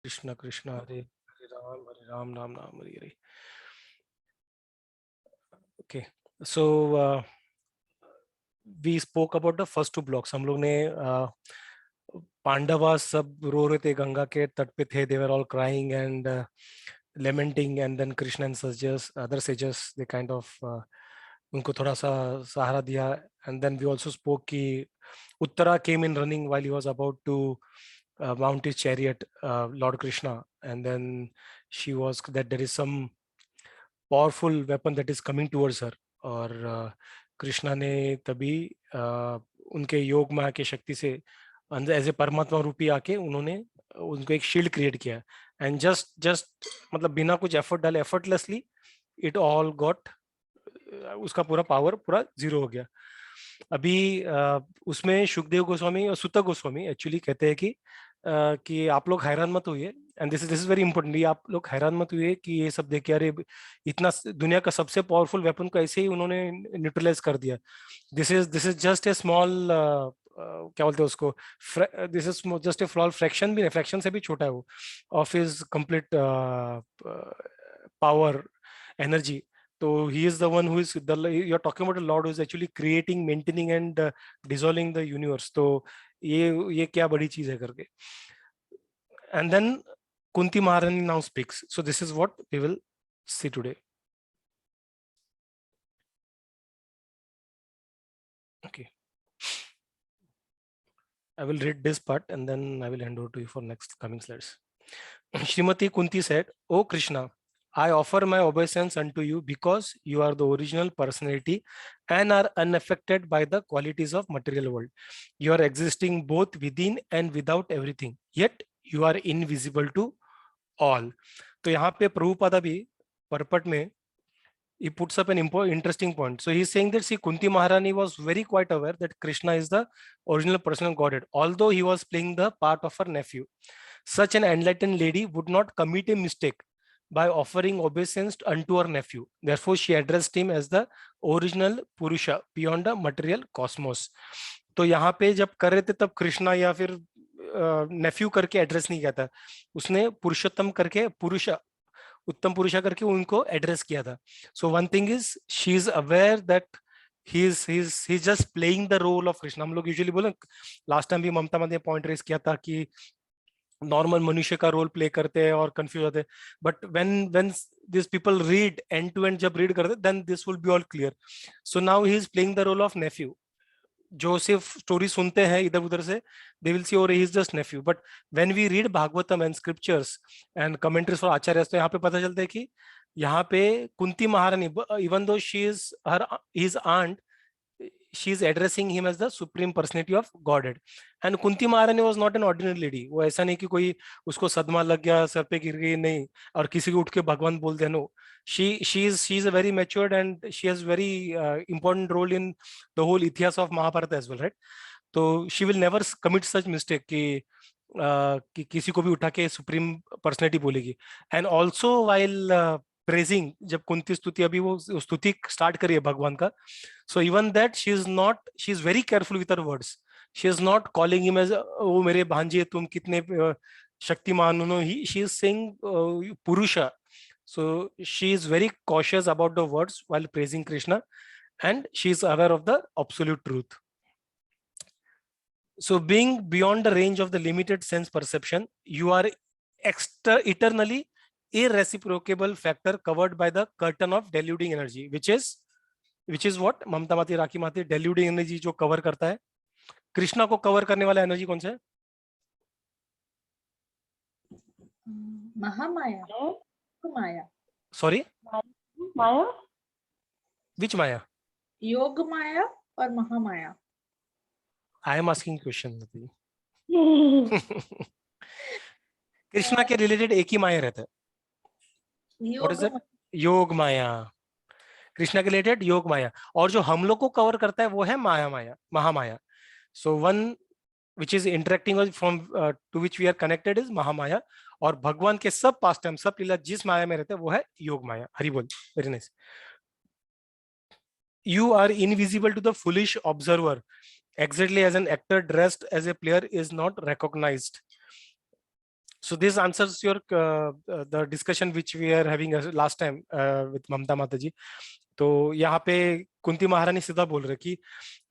Krishna Krishna Hare Hare Ram Ram Ram Hare Hare. Okay, so we spoke about the first two blocks. हम लोग ने पांडवा सब रो रहे थे, गंगा के तट पे थे. They were all crying and lamenting, and then Krishna and sages, other sages, they kind of उनको थोड़ा सा सहारा दिया. And then we also spoke कि Uttara came in running while he was about to mount his chariot, Lord Krishna, and then she was that there is some powerful weapon that is coming towards her. और कृष्णा ने तभी उनके योग माया की शक्ति से अंदर एज ए परमात्मा रूपी आके उन्होंने उनको एक शील्ड क्रिएट किया. एंड जस्ट मतलब बिना कुछ एफर्ट डाले, एफर्टलेसली इट ऑल गॉट, उसका पूरा पावर पूरा जीरो हो गया. अभी उसमें सुखदेव गोस्वामी और सुत गोस्वामी एक्चुअली कहते हैं कि आप लोग हैरान मत होइए. And this is very important. आप लोग हैरान मत हुए कि ये सब देख के अरे इतना दुनिया का सबसे पावरफुल वेपन को ऐसे ही उन्होंने न्यूट्रलाइज कर दिया. This is just a small, क्या बोलते हैं उसको, this is just a small fraction, भी फ्रैक्शन से भी छोटा है वो, of his complete power energy. So he is the one who is you're talking about a lord who is actually creating, maintaining and dissolving the universe. तो ये क्या बड़ी चीज है करके. And then Kunti Maharani now speaks. So this is what we will see today. Okay. I will read this part and then I will hand over to you for next coming slides. Srimati Kunti said, "O Krishna, I offer my obeisance unto you because you are the original personality and are unaffected by the qualities of material world. You are existing both within and without everything, yet you are invisible to all." तो यहाँ पे प्रभुपादा भी purport में he puts up an interesting point. So he's saying that see, Kunti Maharani was very quite aware that Krishna is the original personal godhead, although he was playing the part of her nephew. Such an enlightened lady would not commit a mistake by offering obeisance unto her nephew. Therefore, she addressed him as the original Purusha beyond the material cosmos. तो यहाँ पे जब कर रहे थे तब कृष्णा या फिर नेफ्यू करके एड्रेस नहीं किया था, उसने पुरुषोत्तम करके पुरुषा, उत्तम पुरुषा करके उनको एड्रेस किया था. So one thing is she is aware that he just playing the role of Krishna. हम लोग यूजुअली बोले, लास्ट टाइम भी ममता मध्य पॉइंट रेस किया था कि नॉर्मल मनुष्य का रोल प्ले करते हैं और कंफ्यूज होते हैं, but when this people read end to end, जब रीड करते then this will be all clear. So now he is playing the role of nephew. जो सिर्फ स्टोरी सुनते हैं इधर उधर से, दे विल सी और he is just nephew. But when we read Bhagavatam and scriptures and commentaries for Acharya, तो यहाँ पे पता चलता है कि यहाँ पे कुंती महारानी, even though she is her his aunt, she is addressing him as the supreme personality of Godhead. And Kunti Maharani was not an ordinary lady. वो ऐसा नहीं कि कोई उसको सदमा लग गया, सर पे गिर गई, नहीं, और किसी को उठ के भगवान बोल दिया. No, she is a very matured and she has very important role in the whole इतिहास of Mahabharata as well, right? तो she will never commit such mistake कि किसी को भी उठा के सुप्रीम पर्सनैलिटी बोलेगी. एंड ऑल्सो वाइल प्रेजिंग, जब कुंती स्तुति, अभी वो स्तुति स्टार्ट करी है भगवान का, so even that she is very careful with her words. She is not calling him as O मेरे भांजे तुम कितने शक्तिमान हो. शी इज सेइंग पुरुषा. So she is very cautious about the words while praising Krishna, and she is aware of the absolute truth. So being beyond the range of the limited sense perception, you are eternally irreciprocable factor covered by the curtain of deluding energy, which is what ममता माती, राखी माती, deluding energy जो cover करता है. कृष्णा को cover करने वाला energy कौन सा है? महामाया. माया. सॉरी, माया. विच माया? योग माया और Mahamaya. I am asking question. Krishna के रिलेटेड एक ही माया रहता है. What is it? योग माया. कृष्णा के रिलेटेड योग माया. और जो हम लोग को कवर करता है वो है Maya, Mahamaya. So one which is interacting from to which we are connected is Mahamaya. और भगवान के सब पास्ट टाइम, सब लीला जिस माया में रहते हैं वो है योग माया. हरि बोल. Very nice. You are invisible to the foolish observer, exactly as an actor dressed as a player is not recognized. So this answers your the discussion which we are having last time with Mamta Mataji. तो यहाँ पे कुंती महारानी सीधा बोल रहे कि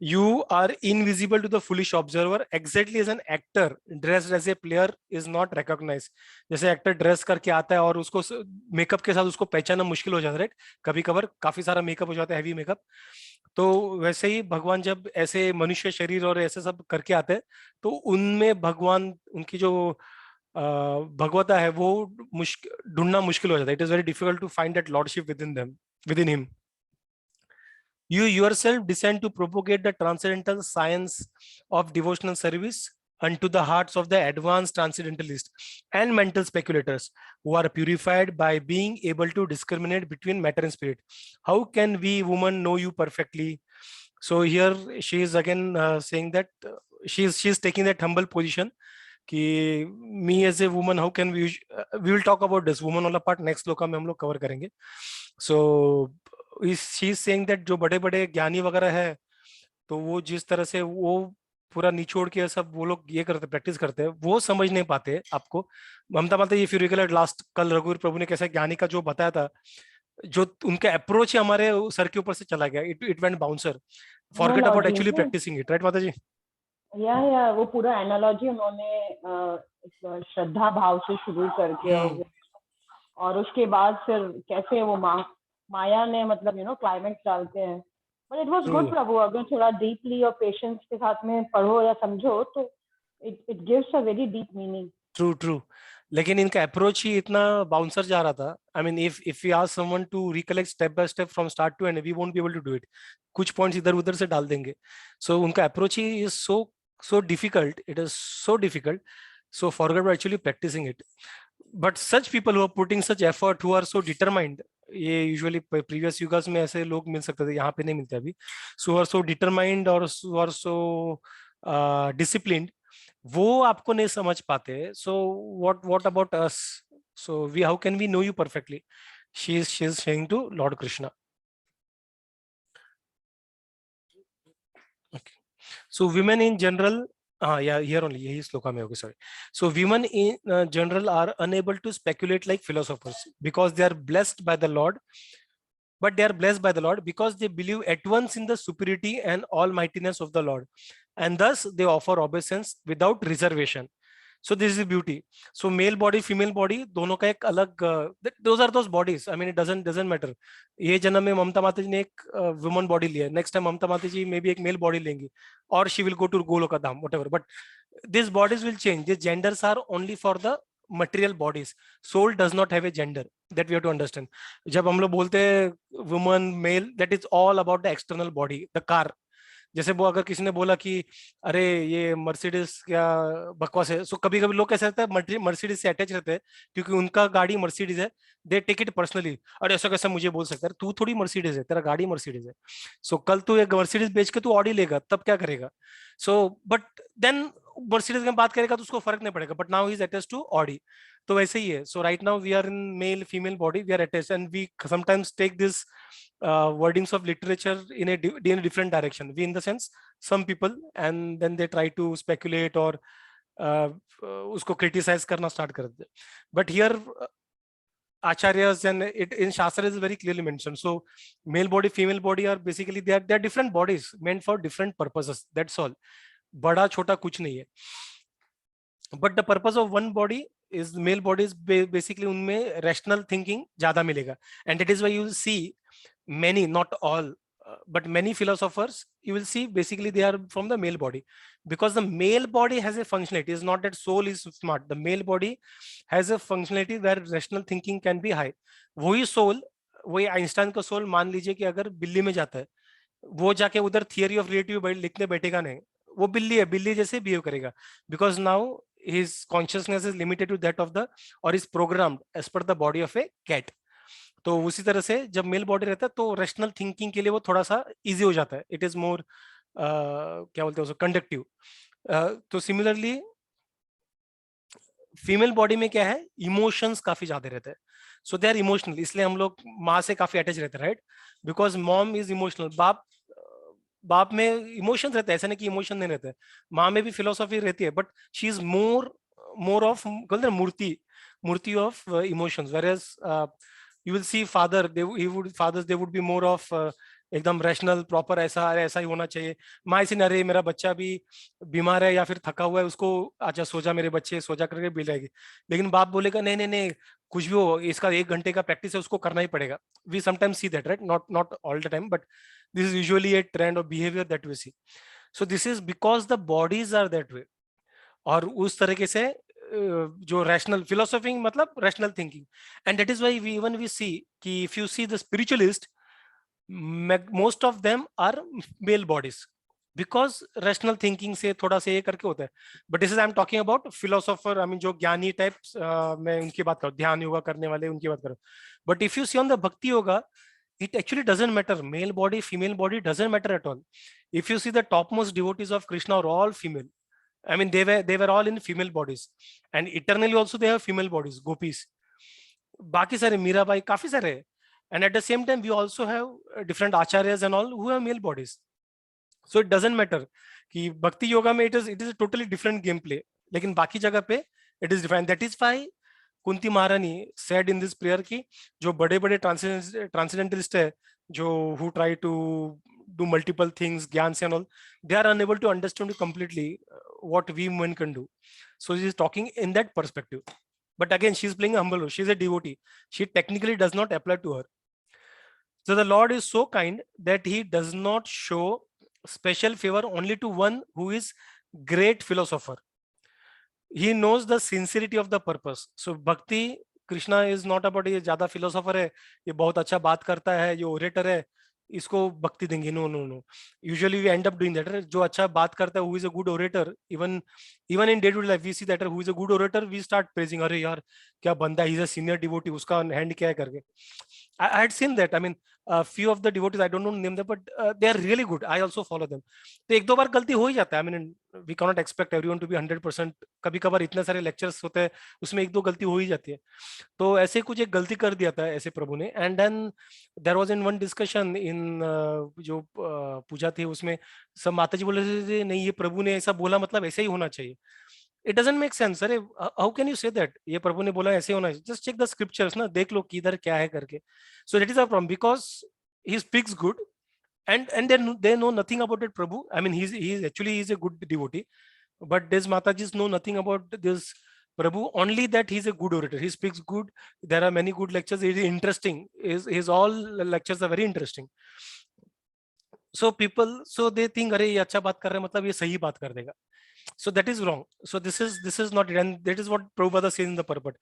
you are invisible to the foolish observer exactly as an actor dressed as a player is not recognized. जैसे actor dress करके आता है और उसको मेकअप के साथ उसको पहचानना मुश्किल हो जाता है, राइट? कभी कभार काफी सारा मेकअप हो जाता है, हैवी मेकअप। तो वैसे ही भगवान जब ऐसे मनुष्य शरीर और ऐसे सब करके आते हैं तो उनमें भगवान उनकी जो भगवता है वो मुश्किल ढूंढना मुश्किल हो जाता है। It is very difficult to find that lordship within them, within him. You yourself descend to propagate the transcendental science of devotional service unto the hearts of the advanced transcendentalists and mental speculators who are purified by being able to discriminate between matter and spirit. How can we women know you perfectly? So here she is again saying that she is taking that humble position कि me as a woman how can we will talk about this woman वाला part next shloka में हम लोग cover करेंगे। So she is saying that जो बड़े बड़े ज्ञानी वगैरह है तो वो जिस तरह से वो पूरा निचोड़ के सब वो लोग ये करते प्रैक्टिस करते हैं वो समझ नहीं पाते आपको। ममता माता ये फिर लास्ट कल रघुवीर प्रभु ने कैसे ज्ञानी का जो बताया था, जो उनका अप्रोच है हमारे सर के ऊपर से चला गया, it went bouncer, forget about actually practising it, right माता जी? या वो पूरा एनालॉजी उन्होंने श्रद्धा भाव से शुरू करके और उसके बाद फिर कैसे वो माया ने मतलब क्लाइमेक्स डालते हैं। बट इट वाज गुड प्रभु, अगर थोड़ा डीपली और पेशेंस के साथ में पढ़ो या समझो तो it gives a very deep meaning. True लेकिन इनका अप्रोच ही इतना बाउंसर जा रहा था। I mean if we ask someone to recollect step by step from start to end we won't be able to do it, कुछ points इधर उधर से डाल देंगे। सो उनका अप्रोच ही is so difficult, it is so difficult, so forget about actually practicing it. But such people who are putting such effort, who are so determined, ये usually previous युगास में ऐसे लोग मिल सकते थे, यहाँ पे नहीं मिलते अभी, so are so determined और so are so disciplined, वो आपको नहीं समझ पाते। so what about us? So how can we know you perfectly? She is saying to Lord Krishna. Okay. So women in general, here only, yahi shloka mein hogi, sorry. So women in general are unable to speculate like philosophers because they are blessed by the Lord, but they are blessed by the Lord because they believe at once in the superiority and almightiness of the Lord, and thus they offer obeisance without reservation. So this is beauty. So male body, female body, दोनों का एक अलग, those are those bodies. I mean it doesn't matter. ये जन्म में ममता माता जी ने एक woman body लिया, next time ममता माता जी maybe एक male body लेंगी, or she will go to Goloka Dham, whatever. But these bodies will change. These genders are only for the material bodies. Soul does not have a gender. That we have to understand. जब हम लोग बोलते हैं woman, male, that is all about the external body, the car. जैसे वो अगर किसी ने बोला कि अरे ये मर्सिडीज क्या बकवास है, सो कभी कभी लोग कैसे रहते हैं मर्सिडीज से अटैच रहते हैं क्योंकि उनका गाड़ी मर्सिडीज है, दे टेक इट पर्सनली, अरे ऐसा कैसे मुझे बोल सकता है, तू थोड़ी मर्सिडीज है, तेरा गाड़ी मर्सिडीज है। सो कल तू एक मर्सिडीज बेच के तू ऑडी लेगा तब क्या करेगा? सो बट देन मर्सिडीज में बात करेगा तो उसको फर्क नहीं पड़ेगा, but now he is attached to Audi. तो वैसे ही है। So right now we are in male female body, we are attached and we sometimes take this wordings of literature in a different direction. We in the sense some people, and then they try to speculate or उसको criticize करना start कर देते। But here acharyas and it in shastra is very clearly mentioned. So male body, female body are basically they are different bodies meant for different purposes. That's all. बड़ा छोटा कुछ नहीं है। But the purpose of one body is male body is basically उनमें rational thinking ज्यादा मिलेगा, and that is why you will see many, not all, but many philosophers you will see basically they are from the male body, because the male body has a functionality. It is not that soul is smart. The male body has a functionality where rational thinking can be high. वही soul, वही Einstein का soul मान लीजिए कि अगर बिल्ली में जाता है, वो जाके उधर थियरी ऑफ रिलेटिविटी लिखने बैठेगा नहीं, वो बिल्ली है, बिल्ली जैसे बिहेव करेगा, because now his consciousness is limited to that of the, or is programmed as per the body of a cat. तो उसी तरह से जब मेल बॉडी रहता है तो रेशनल थिंकिंग के लिए वो थोड़ा सा इजी हो जाता है, इट इज मोर क्या बोलते हैं उसको, कंडक्टिव। तो सिमिलरली फीमेल बॉडी में क्या है, इमोशंस काफी ज्यादा रहते हैं, सो दे आर इमोशनल, इसलिए हम लोग माँ से काफी अटैच रहते हैं, right, because mom is emotional. बाप में इमोशंस रहते हैं, ऐसा नहीं कि इमोशन नहीं रहते, माँ में भी फिलोसॉफी रहती है, but she is more more of murti of emotions, whereas you will see father, they would be more of एकदम रैशनल प्रॉपर, ऐसा ही होना चाहिए. माँ ऐसे अरे मेरा बच्चा भी बीमार है या फिर थका हुआ है, उसको अच्छा सो जा मेरे बच्चे, सो जा करके बिल जाएगी. लेकिन बाप बोलेगा नहीं नहीं नहीं, कुछ भी हो, इसका 1 घंटे का प्रैक्टिस है, उसको करना ही पड़ेगा. We sometimes see that, right? Not all the time, but this is usually a trend of behaviour that we see. So this is because the bodies are that way. और उस तरीके से जो रैशनल फिलोसफी मतलब rational thinking. And that is why we even we see कि if you see the spiritualist, most of them are male bodies because rational thinking से थोड़ा सा ये करके होता है. but this is I'm talking about philosopher, I mean जो ज्ञानी types, मैं उनकी बात करूँ, ध्यान योगा करने वाले उनकी बात करूँ. but if you see on the bhakti yoga, it actually doesn't matter, male body female body doesn't matter at all. if you see the topmost devotees of Krishna are all female. I mean they were all in female bodies, and eternally also they have female bodies, gopis. बाकी सारे मीराबाई काफी सारे हैं. And at the same time, we also have different acharyas and all who have male bodies. So it doesn't matter कि bhakti yoga में it is a totally different gameplay. लेकिन बाकी जगह पे it is different. That is why Kunti Maharani said in this prayer कि जो बड़े-बड़े transcendentalist है, जो who try to do multiple things, ज्ञान से and all, they are unable to understand completely what we women can do. So she is talking in that perspective. But again, she is playing a humble role. She is a devotee. She technically does not apply to her. So the Lord is so kind that he does not show special favor only to one who is great philosopher. He knows the sincerity of the purpose. So bhakti, Krishna is not about ये ज्यादा philosopher है, ये बहुत अच्छा बात करता है, ये orator है, इसको भक्ति देंगे. No. Usually we end up doing that. जो अच्छा बात करता है, who is a good orator, even in day-to-day life we see that who is a good orator, we start praising. अरे यार क्या बंदा, he is a senior devotee, उसका hand क्या है करके. I had seen that. I mean, a few of the devotees, I don't know name them, but they are really good. I also follow them. तो एक दो बार गलती हो ही जाता है. I mean, we cannot expect everyone to be 100%. कभी कभार इतने सारे lectures होते हैं, उसमें एक दो गलती हो ही जाती है. तो ऐसे कुछ एक गलती कर दिया था ऐसे प्रभु ने. And then there was in one discussion in जो पूजा थी, उसमें सब माता जी बोल रहे थे नहीं ये प्रभु ने ऐसा बोला मतलब ऐसे ही होना चाहिए. It doesn't make sense. अरे how can you say that? ये प्रभु ने बोला ऐसे होना चाहिए. Just check the scriptures ना, देख लो किधर क्या है करके. So that is a problem because he speaks good, and they know nothing about it. Prabhu, I mean he's actually a good devotee, but these Matajis know nothing about this Prabhu. Only that he's a good orator. He speaks good. There are many good lectures. It is interesting. His all lectures are very interesting. So they think अरे ये अच्छा बात कर रहे हैं मतलब ये सही बात कर देगा. So that is wrong. So this is not it, and that is what Prabhupada says in the purport.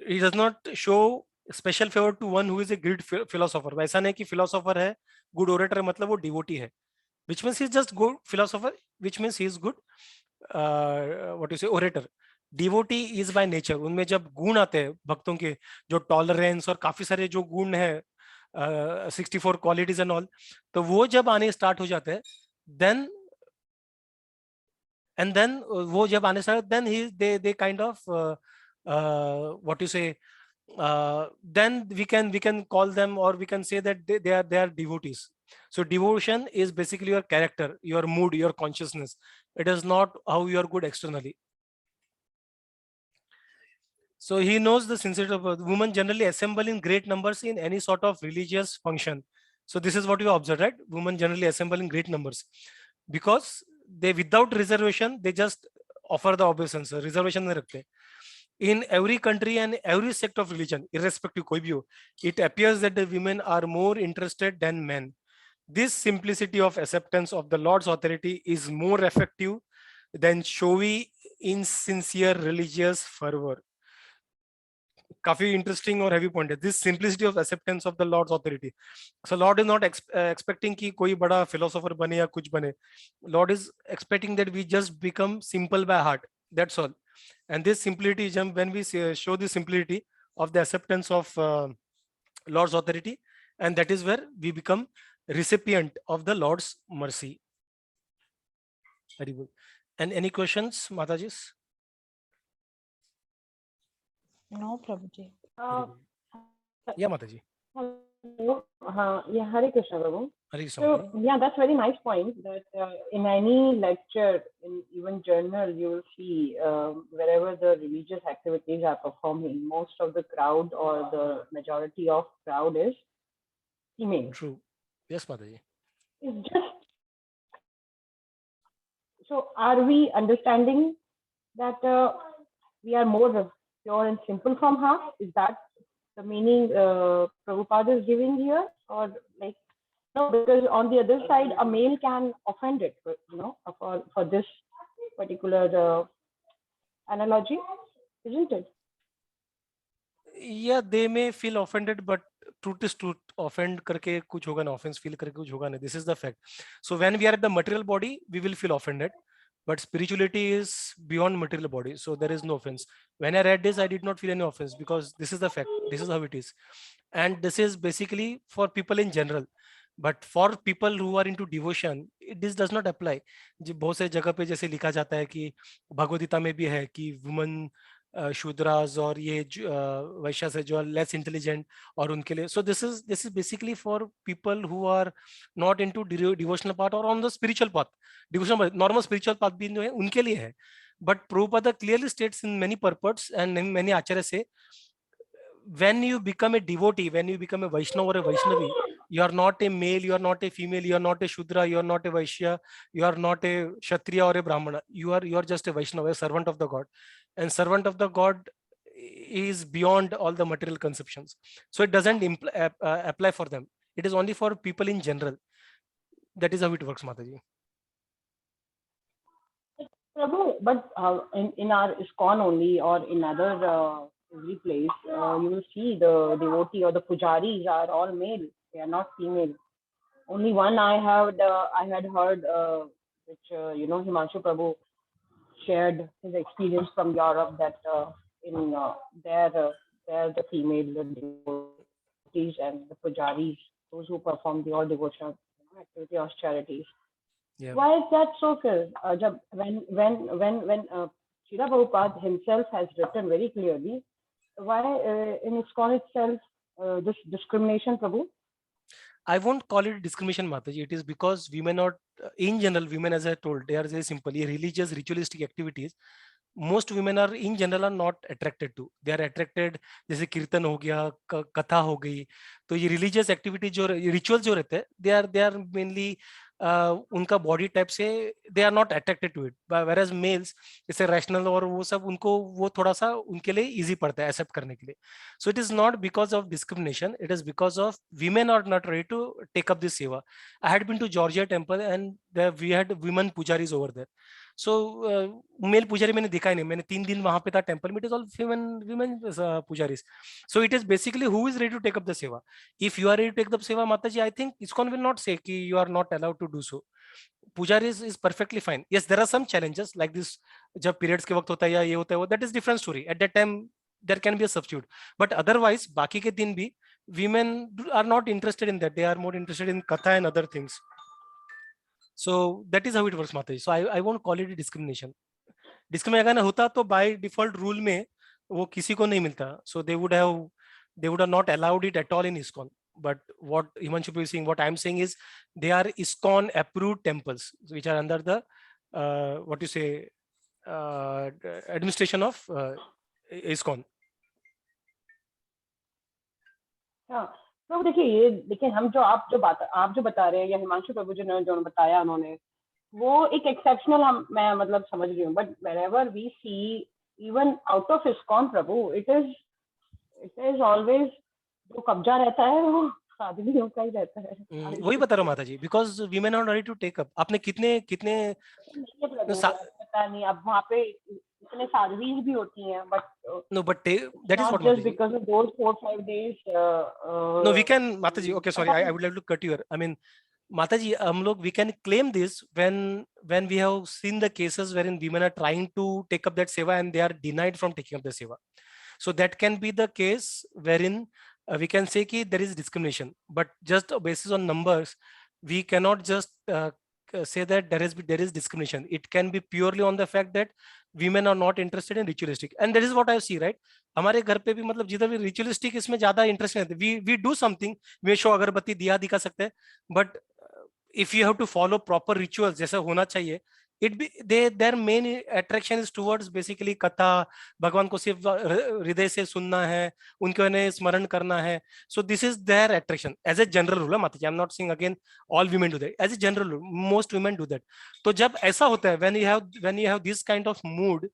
He does not show special favor to one who is a great philosopher. वैसा नहीं कि philosopher है, good orator है मतलब वो devotee है. Which means he is just good philosopher. Which means he is good what you say orator. Devotee is by nature. उनमें जब गुण आते हैं भक्तों के, जो tolerance और काफी सारे जो गुण है, 64 qualities and all, तो वो जब आने start हो जाते हैं, then वो जब आने start, then they kind of what you say, then we can call them, or we can say that they are devotees. So devotion is basically your character, your mood, your consciousness. It is not how you are good externally. So he knows the sincerity of women generally assemble in great numbers in any sort of religious function. So this is what you observe, right? Women generally assemble in great numbers because they, without reservation, they just offer the obeisance. Reservation नहीं रखते. In every country and every sect of religion, irrespective कोई भी हो, it appears that the women are more interested than men. This simplicity of acceptance of the Lord's authority is more effective than showy, insincere religious fervor. काफी interesting और heavy point है. This simplicity of acceptance of the Lord's authority. So Lord is not expecting कि कोई बड़ा philosopher बने या कुछ बने. Lord is expecting that we just become simple by heart. That's all. And this simplicity, when we show the simplicity of the acceptance of Lord's authority, and that is where we become recipient of the Lord's mercy. Very good. And any questions, Matajis? No, Prabhuji. Yeah, Mataji. Yeah, Hare Krishna, Prabhu. Hare Krishna, So Mataji. yeah, that's very nice point that in any lecture, in even journal, you will see wherever the religious activities are performing, most of the crowd or the majority of crowd is female. True. Yes, Mataji. It's just so. Are we understanding that we are more pure and simple from her? Is that the meaning Prabhupada is giving here, or like? No, because on the other side, a male can offend it, for this particular analogy, isn't it? Yeah, they may feel offended, but truth is truth. Offend करके कुछ होगा ना, offense feel करके कुछ होगा ना. This is the fact. So when we are at the material body, we will feel offended. But spirituality is beyond material body, so there is no offense. When I read this, I did not feel any offense because this is the fact. This is how it is, and this is basically for people in general. But for people who are into devotion, this does not apply. जो बहुत से जगह पे जैसे लिखा जाता है कि भगवद गीता में भी है कि वुमन शूद्रास और ये वैश्य से जो लेस इंटेलिजेंट और उनके लिए so this is basically for people who are not into devotional part और on the spiritual path devotional normal spiritual path भी जो है उनके लिए है but Prabhupada clearly states in many purports and many Acharya से when you become a devotee, when you become a Vaishnava or a Vaishnavi, you are not a male, you are not a female, you are not a Shudra, you are not a Vaishya, you are not a Kshatriya or a Brahmana. You are just a Vaishnava, a servant of the God. And servant of the God is beyond all the material conceptions. So it doesn't apply for them. It is only for people in general. That is how it works, Mataji. Prabhu, but in our ISKCON only or in other every place, you will see the devotee or the pujaris are all male. They are not female. Only one I had heard, which Himanshu Prabhu shared his experience from Europe that in there the female devotees and the pujaris, those who perform the all devotional activity or charities. Yeah. Why is that so, sir? When Srila Prabhupada himself has written very clearly, why in ISKCON itself this discrimination, Prabhu? I won't call it discrimination, Mataji. It is because women are, in general, women, as I told, they are very simple. Religious, ritualistic activities, most women are in general are not attracted to. They are attracted, जैसे कीर्तन हो गया, कथा हो गई, तो ये religious activity जो rituals जो रहते हैं, they are mainly उनका बॉडी टाइप से they are not attracted to it whereas males जैसे रैशनल और वो सब उनको वो थोड़ा सा उनके लिए इजी पड़ता है एक्सेप्ट करने के लिए so it is not because of discrimination it is because of women are not ready to take up this seva I had been to Georgia temple and we had women pujaris over there so male pujari मैंने देखा ही नहीं मैंने 3 दिन वहां पे था temple में it is all women pujaris so it is basically who is ready to take up the seva if you are ready to take up the seva mataji I think ISKCON will not say ki you are not allowed to do so pujaris is perfectly fine yes there are some challenges like this jab periods ke waqt hota hai ya ye hota hai wo that is different story at that time there can be a substitute but otherwise baki ke din bhi women are not interested in that they are more interested in katha and other things so that is how it works mataji so I won't call it a discrimination discrimination अगर होता तो by default rule में वो किसी को नहीं मिलता so they would have not allowed it at all in ISKCON but what Himanshu is saying what I'm saying is they are ISKCON approved temples which are under the what you say administration of ISKCON हाँ तो देखिए ये देखिए हम जो आप जो बता रहे हैं या हिमांशु प्रभु जो बताया उन्होंने वो एक एक्सेप्शनल हम मैं मतलब समझ रही हूँ but wherever we see even out of ISKCON प्रभु इट इज ऑलवेज जो कब्जा रहता है वो आदमियों का ही रहता है वही बता रहा हूँ माता जी because women are ready to take up आपने कितने पता नहीं अब वहाँ पे इतने साधवीज भी होती हैं but no but that is what just because of those 4-5 days no we can Mataji okay sorry I would like to cut you here I mean Mataji hum log we can claim this when we have seen the cases wherein women are trying to take up that seva and they are denied from taking up the seva so that can be the case wherein we can say ki there is discrimination but just basis on numbers we cannot just say that there is discrimination. It can be purely on the fact that women are not interested in ritualistic, and that is what I see, right? हमारे घर पे भी मतलब जिधर भी ritualistic इसमें ज्यादा interest नहीं है. We do something, way show अगरबत्ती दिया दिखा सकते हैं, but if you have to follow proper rituals जैसा होना चाहिए, it be their main attraction is towards basically कथा, भगवान को सिर्फ हृदय से सुनना है, उनके उन्हें स्मरण करना है. So this is their attraction as a general rule. माताजी, I'm not saying again all women do that. As a general rule, most women do that. तो जब ऐसा होता है, when you have this kind of mood,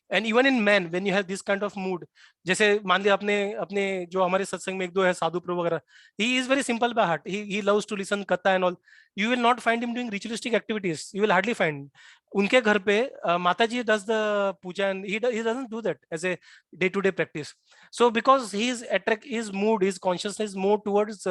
and even in men when you have this kind of mood, जैसे मान लिया अपने जो हमारे सत्संग में एक दो है साधु प्रभु वगैरह, he is very simple by heart, he loves to listen katha and all. You will not find him doing ritualistic activities, you will hardly find. उनके घर पे माता जी does the puja and he doesn't do that as a day to day practice. So because his mood, his consciousness is more towards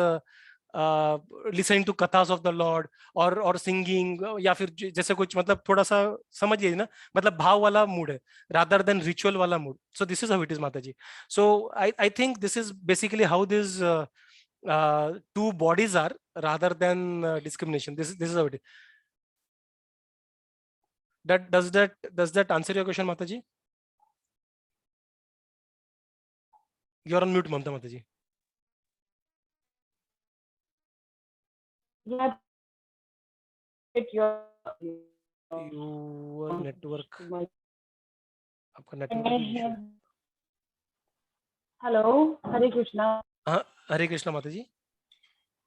listening to kathas of the Lord or singing, या फिर जैसे कुछ मतलब थोड़ा सा समझिए ना, मतलब भाव वाला मूड है rather than ritual वाला mood. So this is how it is, Mataji. So I think this is basically how these two bodies are rather than discrimination. This is how it is. Does that answer your question, Mataji? You are on mute, Mamta Mataji. Yeah. Your network. आपका Can network I issue hear? है. Hello, Hare Krishna. हाँ, हरे कृष्णा माताजी.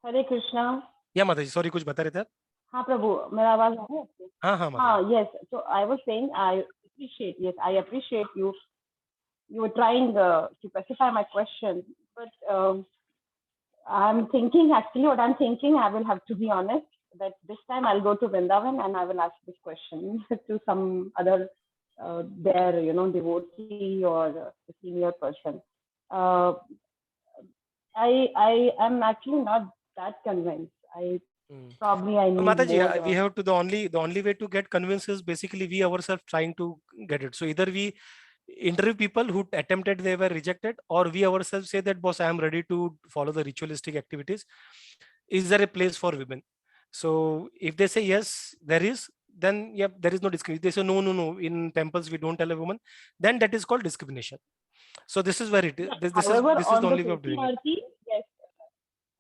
Hare Krishna. या माताजी, sorry कुछ बता रहे थे आप? हाँ प्रभु, मेरा आवाज आ रहा है आपको? हाँ हाँ हाँ, माताजी. yes. So I was saying I appreciate you. You were trying to specify my question, but I'm thinking, actually what I'm thinking, I will have to be honest, that this time I'll go to Vrindavan and I will ask this question to some other there, devotee or a senior person. I am actually not that convinced. Probably I need Mataji, more. we have to the only way to get convinced is basically we ourselves trying to get it. So either we interview people who attempted, they were rejected, or we ourselves say that boss, I am ready to follow the ritualistic activities. Is there a place for women? So if they say yes, there is, then yeah, there is no discrimination. They say no, in temples we don't tell a woman, then that is called discrimination. So this is where it is. This is the only way of doing it. Yes.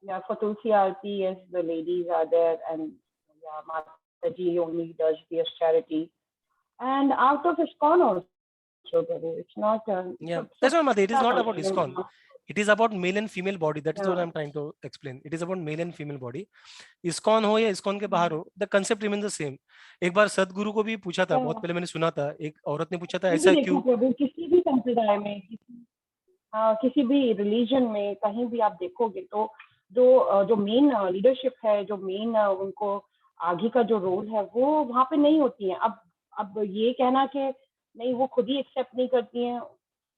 Yeah, for Tulsi Aarti, yes, the ladies are there, and yeah, Mataji only does this charity. And out of ISKCON also, it's not. Yeah, that's what, Mother. It is not about ISKCON. It is about male and female body. That is what I'm trying to explain. It is about male and female body. ISKCON हो या ISKCON के बाहर हो, the concept remains the same. एक बार सदगुरु को भी पूछा था, बहुत पहले मैंने सुना था, एक औरत ने पूछा था ऐसा क्यों? किसी भी संप्रदाय में, किसी भी रिलीजन में, कहीं भी आप देखोगे तो जो मेन लीडरशिप है, जो मेन उनको आगे का जो रोल है, वो वहाँ पे नहीं होती है. अब ये कहना कि नहीं वो खुद ही एक्सेप्ट नहीं करती हैं,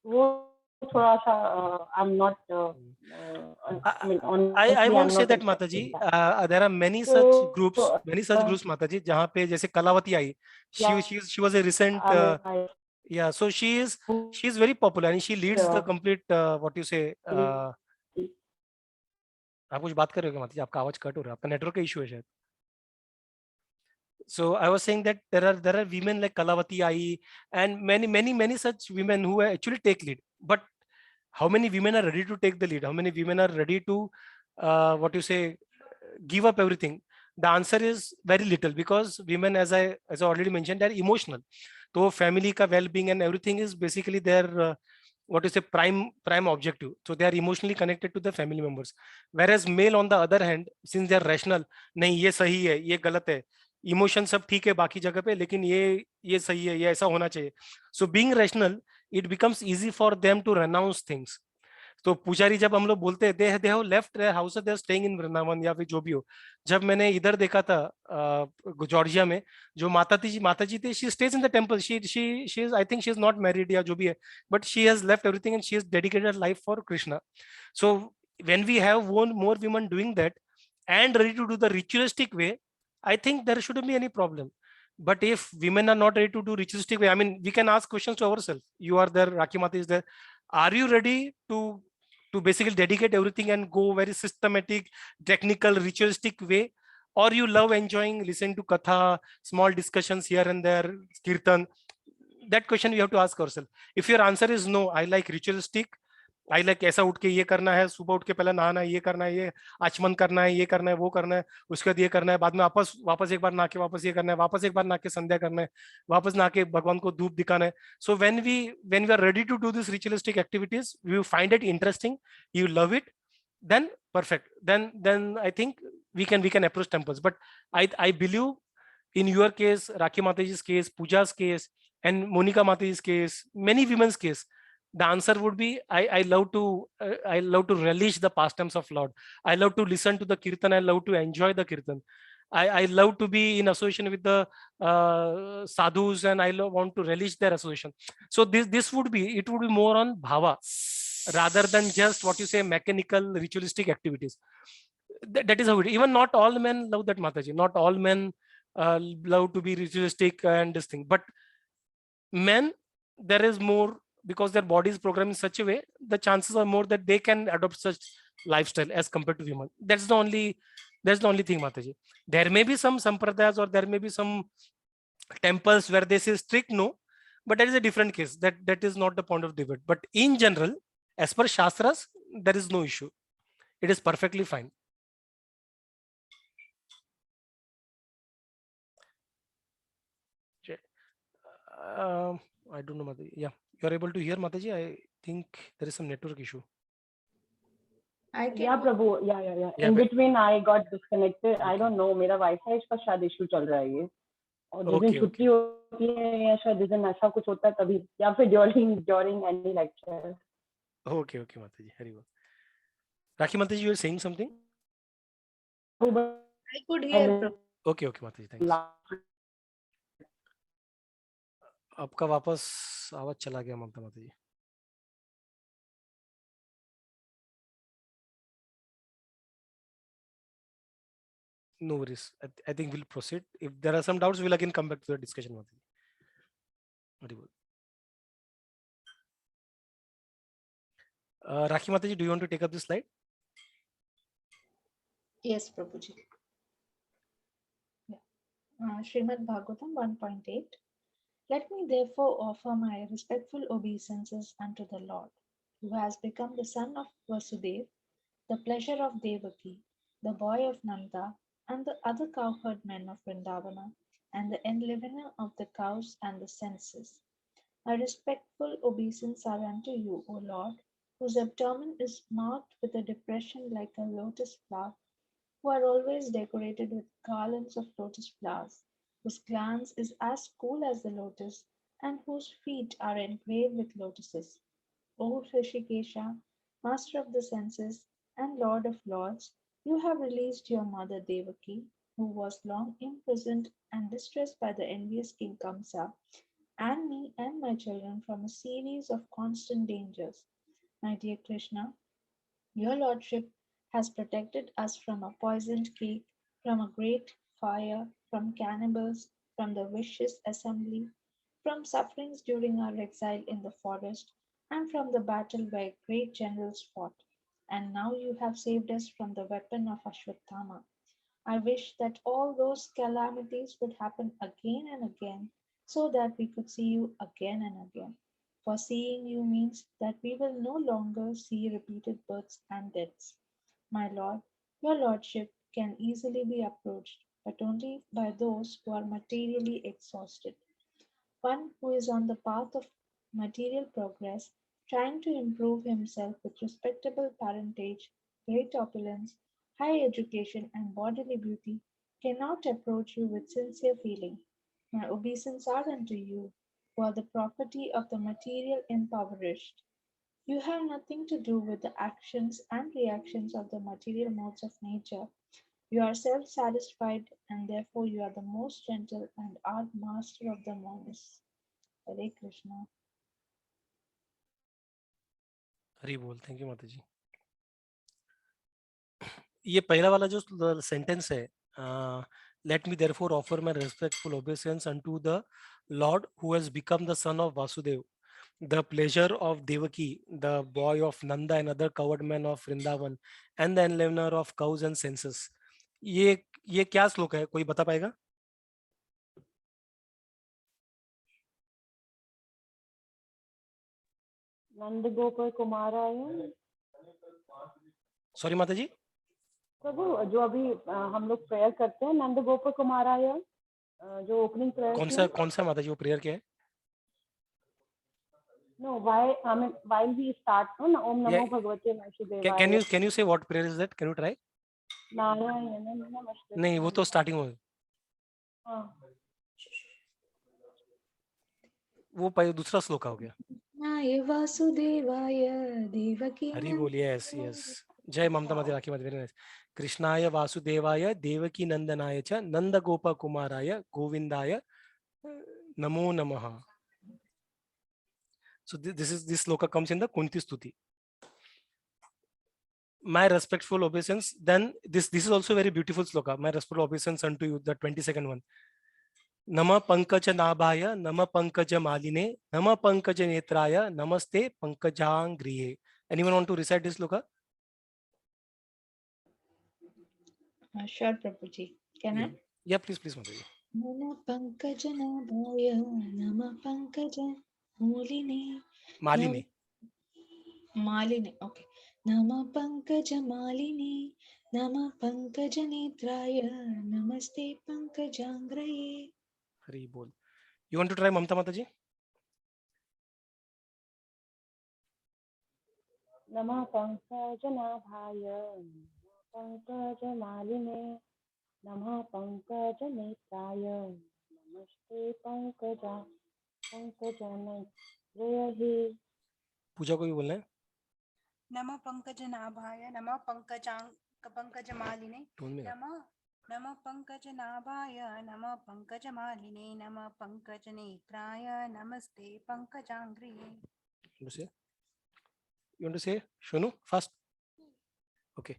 वो थोड़ा सा I'm not I won't say that, Mataji. There are many such groups, Mataji, जहाँ पे जैसे कलावती आई, she was a recent yeah, so she is very popular and she leads the complete what you say आप कुछ बात कर रहे हो क्या माताजी? आपका आवाज कट हो रहा है, आपका नेटवर्क का इशू है शायद. So I was saying that there are women like Kalavati Ai and many such women who actually take lead. But how many women are ready to take the lead? How many women are ready to what you say give up everything? The answer is very little, because women, as I already mentioned, they're emotional. So family ka well-being and everything is basically their what you say prime objective. So they are emotionally connected to the family members. Whereas male, on the other hand, since they are rational, नहीं ये सही है, ये गलत है, emotion सब ठीक है बाकी जगह पे, लेकिन ये सही है, ये ऐसा होना चाहिए. So being rational, it becomes easy for them to renounce things. तो पुजारी जब हम लोग बोलते हैं they have left their house, they are staying in Vrindavan या फिर जो भी हो. जब मैंने इधर देखा था जॉर्जिया में, जो माता जी थे, she stays in the temple. She is, I think she is not married या जो भी है, but she has left everything and she has dedicated her life for Krishna. So when we have more women doing that and ready to do the ritualistic way, I think there shouldn't be any problem. But if women are not ready to do ritualistic way, I mean, we can ask questions to ourselves. You are there, Rakhi Mata is there. Are you ready to basically dedicate everything and go very systematic, technical, ritualistic way? or you love enjoying listening to katha, small discussions here and there, kirtan. That question you have to ask yourself. If your answer is no, I like ritualistic, I like ऐसा उठ के ये करना है, सुबह उठ के पहले नहाना है, ये करना है, ये आचमन करना है, ये करना है, वो करना है, उसके बाद ये करना है, बाद में वापस वापस एक बार नहा के वापस ये करना है, वापस एक बार नहा के संध्या करना है, वापस नहा के भगवान को धूप दिखाना है. So when we are ready to do this ritualistic activities, you find it interesting, you love it, then perfect. Then I think we can approach temples. But I believe in your case, Rakhi Mataji's case, Pooja's case, and Monica Mataji's case, many women's case, the answer would be I love to relish the pastimes of Lord. I love to listen to the kirtan. I love to enjoy the kirtan. I love to be in association with the sadhus, and want to relish their association. So this would be, it would be more on bhava rather than just what you say mechanical ritualistic activities. That is how it. Even not all men love that, Mataji. Not all men love to be ritualistic and this thing. But men, there is more, because their body is programmed in such a way, the chances are more that they can adopt such lifestyle as compared to women. That's the only thing, Mataji. There may be some sampradayas, or there may be some temples where they say strict no, but that is a different case. That is not the point of debate. But in general, as per Shastras, there is no issue. It is perfectly fine. I don't know, Mataji. Yeah, you are able to hear, Mataji. I think there is some network issue. I can. Yeah, Prabhu. Yeah. Yeah, In but- between, I got disconnected. I Okay. don't know. मेरा Wi-Fi का शायद issue चल रहा है ये. और जिस दिन Okay, छुट्टी होती है या शायद जिस दिन ऐसा कुछ होता है तभी, या फिर during any lecture. Okay, Mataji. Very well. Rakhi Mataji, you were saying something? I could hear. Prabhu. Okay, Mataji. Thanks. आपका वापस आवाज चला गया, ममता माताजी. No worries. I think we'll proceed. If there are some doubts, we'll again come back to the discussion, Mataji. Very good. Rakhi Mataji, do you want to take up this slide? Yes, Prabhuji. Yeah. Srimad Bhagavatam 1.8. Let me therefore offer my respectful obeisances unto the Lord, who has become the son of Vasudev, the pleasure of Devaki, the boy of Nanda, and the other cowherd men of Vrindavana, and the enlivener of the cows and the senses. My respectful obeisance are unto you, O Lord, whose abdomen is marked with a depression like a lotus flower, who are always decorated with garlands of lotus flowers, whose glance is as cool as the lotus, and whose feet are engraved with lotuses. O Rishikesha, master of the senses and lord of lords, you have released your mother Devaki, who was long imprisoned and distressed by the envious King Kamsa, and me and my children from a series of constant dangers. My dear Krishna, your Lordship has protected us from a poisoned cake, from a great fire, from cannibals, from the vicious assembly, from sufferings during our exile in the forest, and from the battle where great generals fought. And now you have saved us from the weapon of Ashwatthama. I wish that all those calamities would happen again and again, so that we could see you again and again. For seeing you means that we will no longer see repeated births and deaths. My Lord, your Lordship can easily be approached, but only by those who are materially exhausted. One who is on the path of material progress, trying to improve himself with respectable parentage, great opulence, high education, and bodily beauty, cannot approach you with sincere feeling. My obeisance are unto you, who are the property of the material impoverished. You have nothing to do with the actions and reactions of the material modes of nature. You are self satisfied, and therefore you are the most gentle and art master of the monas. Hare Krishna. हरी बोल. Thank you माताजी. ये पहला वाला जो sentence है, let me therefore offer my respectful obeisance unto the Lord who has become the son of Vasudev, the pleasure of Devaki, the boy of Nanda and other coward men of Vrindavan, and the enlivener of cows and senses. ये ये क्या श्लोक है, कोई बता पाएगा? Nand Gopal कुमाराय। Sorry माता जी, प्रभु जो अभी हम लोग प्रेयर करते हैं, नंद गोपाल कुमाराय, जो ओपनिंग प्रेयर कौन सा माता जी वो प्रेयर क्या है? No why I mean while we start ना ओम नमो Yeah, भगवते वासुदेवाय can you say what prayer is that? Can you try? Narayan नमस्ते। नहीं, वो तो स्टार्टिंग में, हाँ वो दूसरा श्लोक हो गया। कृष्णाय वासुदेवाय देवकी हरि बोलिए, यस यस। जय ममता मधुर राखी मत, वेरी नाइस। कृष्णाय वासुदेवाय देवकी नंदनाय च नंद गोप कुमाराय गोविंदाय नमो नमः। So this sloka comes in the Kunti Stuti. My respectful obeisance. Then this is also very beautiful sloka. My respectful obeisance unto you, the 22nd one. नमः पंकज नाभाय नमः पंकज मालिने नमः पंकज नेत्राय नमस्ते पंकजांग्रिये। Anyone want to recite this sloka? Sure, Prabhuji. Can I? Yeah, please, Mataji. नमः पङ्कजनाभाय नमः पङ्कजमूलिने Malini. मालिने okay नमः पङ्कजमालिने नमः पङ्कजनेत्राय नमस्ते पङ्कजाङ्ग्रये। Hari bol. You want to try Mamta Mataji? नमः पंकजनाभाय पंकजमालिने नमः पंकजनेत्राय नमस्ते पंकजनेत्रये। पूजा को भी बोलना है। नमः पंकजनाभाय नमः पंकजमालिने नमः पंकजनाभाय नमः पंकजमालिने नमः पंकजनेत्राय नमस्ते पंकजांग्रिये। You want to say Shunu fast? Okay.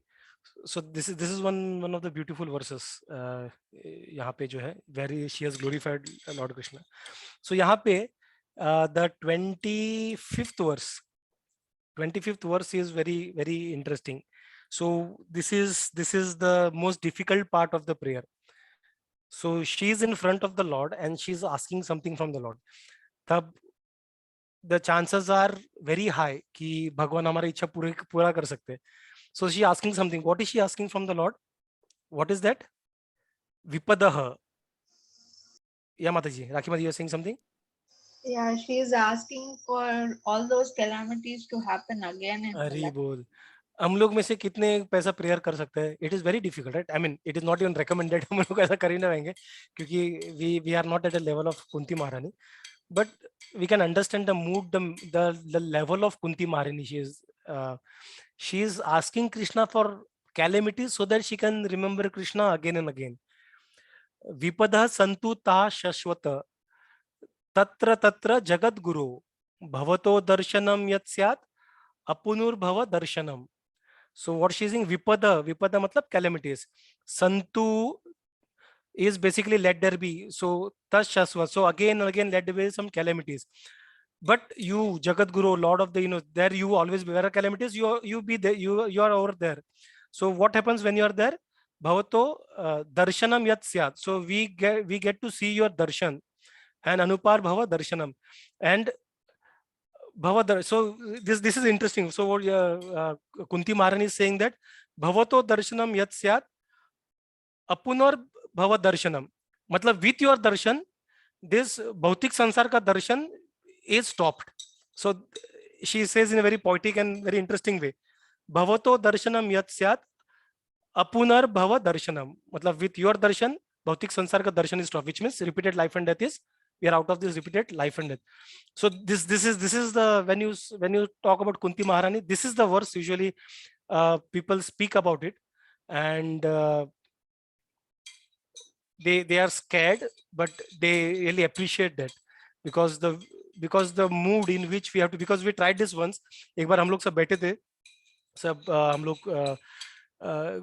So this is one of the beautiful verses. यहाँ पे जो है very she has glorified Lord Krishna. So यहाँ पे the 25th verse is very very interesting. So this is the most difficult part of the prayer. So she is in front of the Lord and she is asking something from the Lord. तब the chances are very high कि भगवान हमारी इच्छा पूरा कर सकते हैं. So she asking something. What is she asking from the Lord? What is that? Vipadah. Yeah, Mataji. Rakhi Mataji, you are saying something? Yeah, she is asking for all those calamities to happen again in her Hari life. bol. हम लोग में से कितने पैसा prayer कर सकते हैं? It is very difficult, right? I mean, it is not even recommended. हम लोग ऐसा कर ही ना रहेंगे क्योंकि we are not at a level of Kunti Maharani. But we can understand the mood, the level of Kunti Maharani. She is asking Krishna for calamities so that she can remember Krishna again and again. Vipada santu ta shashwata tatra tatra jagat guru bhavato darshanam yat syat apunur bhava darshanam. So what she is saying, vipada matlab calamities. Santu is basically let there be. So tas shashwat. So again and again let there be some calamities. But you, Jagat Guru, Lord of the, there you always be. Where are calamities? You be there. You are over there. So what happens when you are there? Bhavato darshanam yat syat. So we get to see your darshan, and anupar bhava darshanam, and bhava. So this is interesting. So what Kunti Maharani is saying that bhavato darshanam yat syat, apunar bhava darshanam. Matlab with your darshan, this bhautik sansar ka darshan is stopped. So she says in a very poetic and very interesting way, Bhavato darshanam yat syat apunar bhava darshanam. Matlab with your darshan, bhautik sansar ka darshan is stopped, which means repeated life and death is, we are out of this repeated life and death. So this is the when you talk about Kunti Maharani, this is the verse usually people speak about it, and they are scared, but they really appreciate that because the mood in which we have to, because we tried this once. एक बार हम लोग सब बैठे थे, सब हम लोग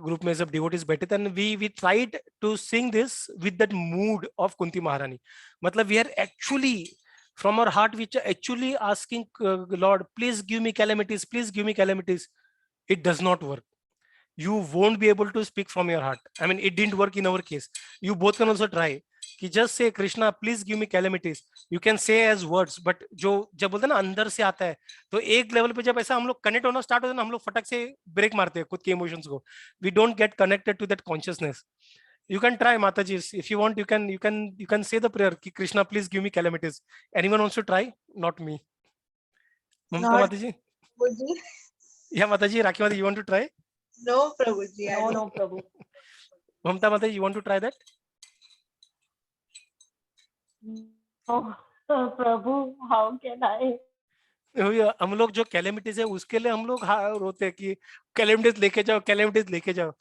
group में सब devotees बैठे थे, and we tried to sing this with that mood of Kunti Maharani. मतलब we are actually from our heart, which are actually asking Lord, please give me calamities, please give me calamities. It does not work. you won't be able to speak from your heart. I mean, it didn't work in our case. You both can also try कि just say Krishna please give me calamities. You can say as words, but जो जब बोलते हैं ना अंदर से आता है, तो एक लेवल पे जब ऐसा हम लोग कनेक्ट होना स्टार्ट होता है ना, हम लोग फटक से ब्रेक मारते हैं खुद के इमोशंस को. We don't get connected to that consciousness. You can try, Mataji, if you want. You can say the prayer कि Krishna please give me calamities. Anyone wants to try? Not me. Mamta Not Mataji. Prabhuji. Yeah, Mataji. Rakhi Mataji, you want to try? No, Prabhuji. I No, don't. no, Prabhu. Mamta Mataji, you want to try that? Oh, Prabhu, how can I? हम लोग जो calamities है उसके लिए हम लोग रोते हैं कि कैलेमिटीज लेके जाओ.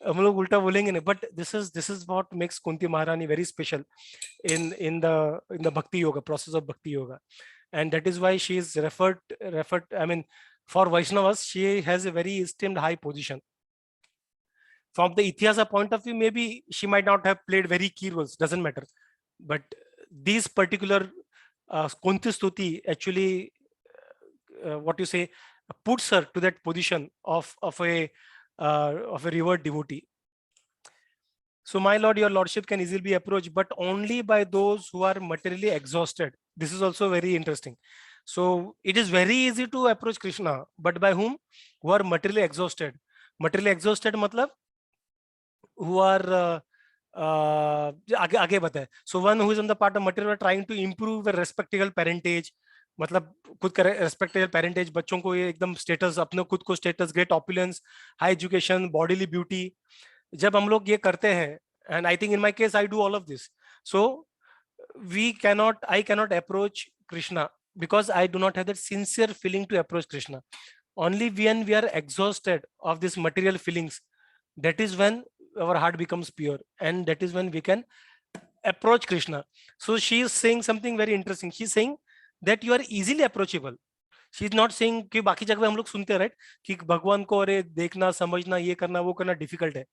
हम लोग उल्टा बोलेंगे नहीं. But this is what makes Kunti Maharani very special in the bhakti yoga process of bhakti yoga, and that is why she is referred. I mean, for Vaishnavas she has a very esteemed high position. From the Ityasa point of view, maybe she might not have played very key roles, doesn't matter, but these particular Kunti Stuti actually what you say puts her to that position of a revered devotee. So my lord, your lordship can easily be approached, but only by those who are materially exhausted. This is also very interesting. So it is very easy to approach Krishna, but by whom? Who are materially exhausted. Materially exhausted matlab who are आगे बताए. So one who is on the part of material trying to improve a respectable parentage, मतलब खुद का respectable parentage, बच्चों को ये एकदम status, अपने खुद को status, great opulence, high education, bodily beauty. जब हम लोग ये करते हैं, and I think in my case I do all of this, so I cannot approach Krishna because I do not have that sincere feeling to approach Krishna. Only when we are exhausted of these material feelings, that is when our heart becomes pure, and that is when we can approach Krishna. So she is saying something very interesting. She's saying that you are easily approachable. She is not saying कि बाकी जगह हम लोग सुनते हैं, right, कि भगवान को अरे देखना समझना ये करना वो करना difficult है.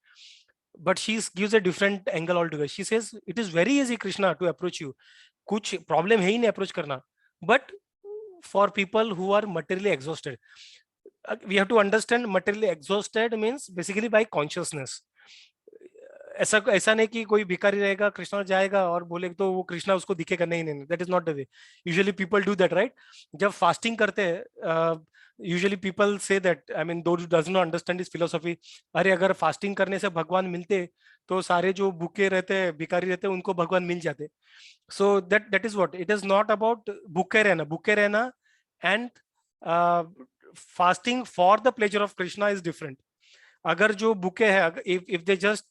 But she gives a different angle altogether. She says it is very easy Krishna to approach you. कुछ problem है ही नहीं approach करना. But for people who are materially exhausted, we have to understand materially exhausted means basically by consciousness. ऐसा नहीं कि कोई भिखारी रहेगा कृष्णा जाएगा और बोले तो वो कृष्णा उसको दिखेगा. नहीं. That is not the way. Usually people do that, right. जब फास्टिंग करते हैं usually people say that, I mean those does not understand this philosophy, अरे अगर फास्टिंग करने से भगवान मिलते तो सारे जो भूखे रहते हैं भिखारी रहते हैं उनको भगवान मिल जाते. So that is what it is not about भूखे रहना and fasting for the pleasure of Krishna is different. अगर जो भूखे है, if they just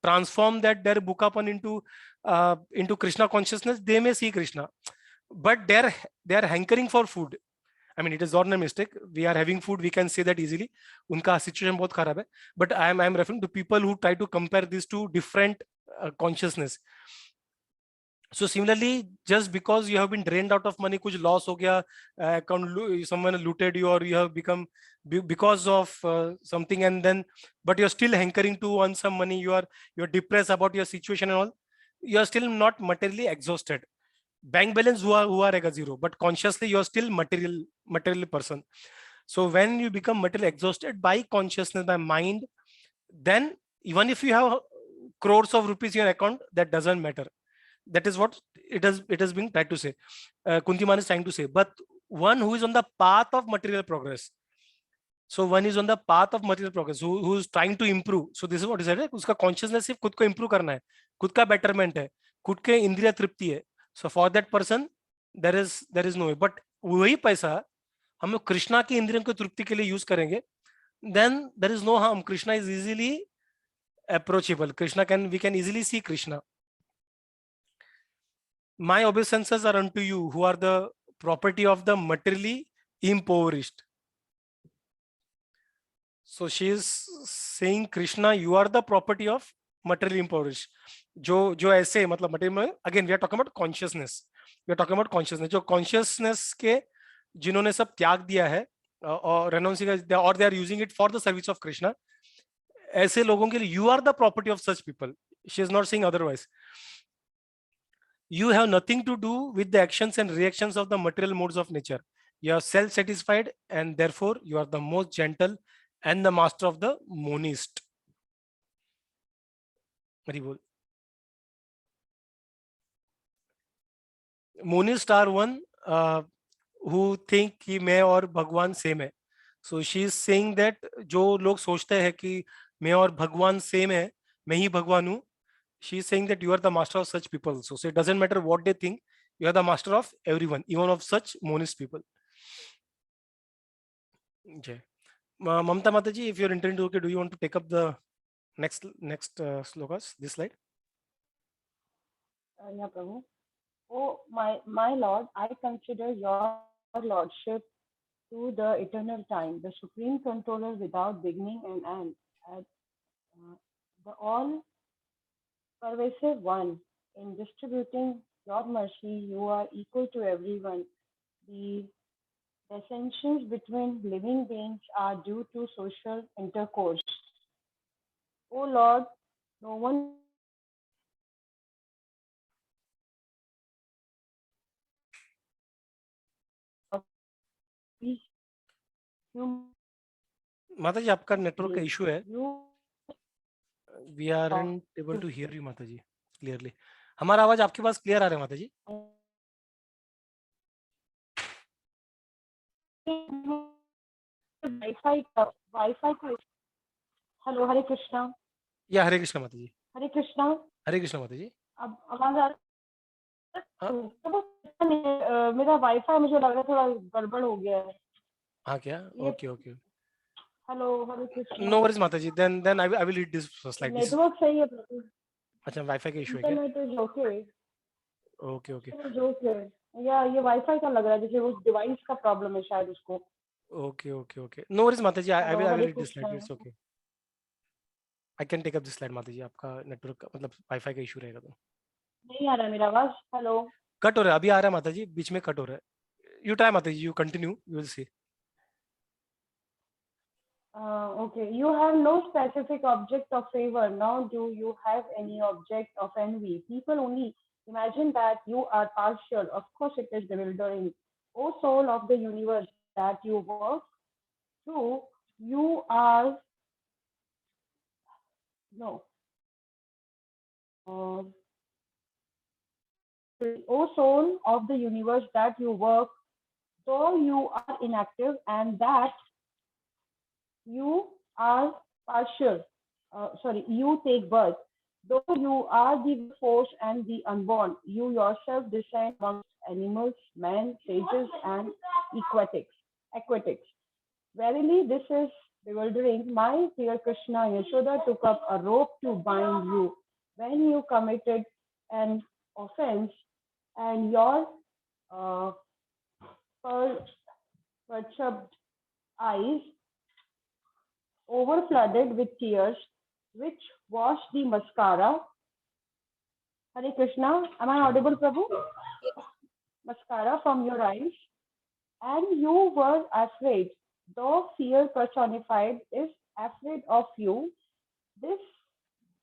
transform that their bhukapan into Krishna consciousness, they may see Krishna, but they are hankering for food. I mean, it is not a mistake. We are having food, we can say that easily. उनका situation बहुत खराब है. But I am referring to people who try to compare these two different consciousness. So similarly, just because you have been drained out of money, कुछ loss हो गया, account someone looted you, or you have become because of something, and then but you're still hankering to earn some money, you're depressed about your situation and all, you're still not materially exhausted. Bank balance हुआ रहेगा zero, but consciously you're still material person. So when you become materially exhausted by consciousness, by mind, then even if you have crores of rupees in your account, that doesn't matter. That is what it has been tried to say. Kunti Maharani is trying to say. But one who is on the path of material progress. So one is on the path of material progress, who is trying to improve. So this is what he said. उसका consciousness सिर्फ खुद को improve करना है, खुद का betterment है, खुद के इंद्रिय तृप्ति है. So for that person, there is no way. But वही पैसा हम लोग कृष्णा की इंद्रियों की तृप्ति के लिए यूज करेंगे, then there is no harm. Krishna is easily approachable. We can easily see Krishna. My obeisances are unto you who are the property of the materially impoverished. So she is saying, Krishna, you are the property of materially impoverished. जो ऐसे मतलब material, again we are talking about consciousness. We are talking about consciousness. जो consciousness के जिन्होंने सब त्याग दिया है और renunciation, or they are using it for the service of Krishna, ऐसे लोगों के लिए you are the property of such people. She is not saying otherwise. You have nothing to do with the actions and reactions of the material modes of nature. You are self-satisfied, and therefore you are the most gentle and the master of the monist. Hari bol. Monist are one who think कि मैं और भगवान same है. So she is saying that जो लोग सोचते हैं कि मैं और भगवान सेम है, मैं ही भगवान हूँ. She is saying that you are the master of such people. So it doesn't matter what they think, you are the master of everyone, even of such monist people. Okay. Mamta Mataji, if you're intending to, okay, do you want to take up the next slokas, this slide? Yeah, Prabhu. Oh, my Lord, I consider your lordship to the eternal time, the supreme controller without beginning and end, at, the all pervasive one. In distributing your mercy, you are equal to everyone. The dissensions between living beings are due to social intercourse. O Lord, no one is human. Mataji, आपका network का issue है. You We aren't able to hear you, Mataji, clearly. हमारा आवाज आपके पास clear आ रहा है, Mataji? Wi-Fi का hello हरे कृष्णा. या हरे कृष्णा माताजी. हरे कृष्णा. हरे कृष्णा माताजी. अब आवाज आ हाँ? मेरा वाईफाई मुझे लग रहा है थोड़ा गड़बड़ हो गया है. हाँ क्या? Okay okay. हेलो हरे कृष्णा. नो वरीज माताजी. Then I will read this slide. Network सही है प्रभु. अच्छा, वाईफाई का इशू है क्या? Internet is okay. Okay okay okay. या ये वाईफाई का लग रहा है, जैसे उस डिवाइस का प्रॉब्लम है शायद उसको. Okay okay okay. No worries माताजी. I will Hare read this slide. Krishna. It's okay. I can take up this slide माताजी. आपका नेटवर्क का मतलब वाईफाई का इशू रहेगा तो. नहीं आ रहा है मेरा आवाज. हेलो. कट हो रहा है. अभी आ रहा है माताजी, बीच में कट हो रहा है. You try माताजी. You continue. You will see. Okay, you have no specific object of favor, nor do you have any object of envy. People only imagine that you are partial. Of course, it is bewildering. O soul of the universe that you work through, you are no. O soul of the universe that you work, though you are inactive, and that you are partial. You take birth. Though you are the force and the unborn, you yourself descend amongst animals, men, sages, and aquatics. Aquatics. Verily, this is bewildering. My dear Krishna, Yashoda took up a rope to bind you when you committed an offense, and your uh, perturbed eyes overflooded with tears, which washed the mascara. Hare Krishna, am I audible, Prabhu? Mascara from your eyes, and you were afraid, though fear personified is afraid of you. This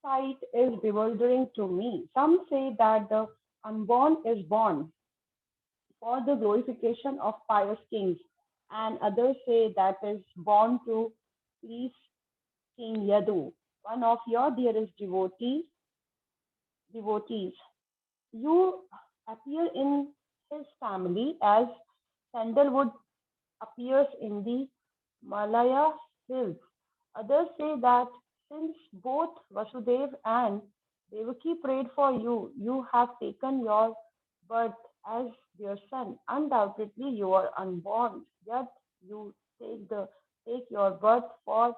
sight is bewildering to me. Some say that the unborn is born for the glorification of pious kings, and others say that is born to please King Yadu, one of your dearest devotees. You appear in his family as sandalwood appears in the Malaya hills. Others say that since both Vasudev and Devaki prayed for you, you have taken your birth as their son. Undoubtedly, you are unborn, yet you take your birth for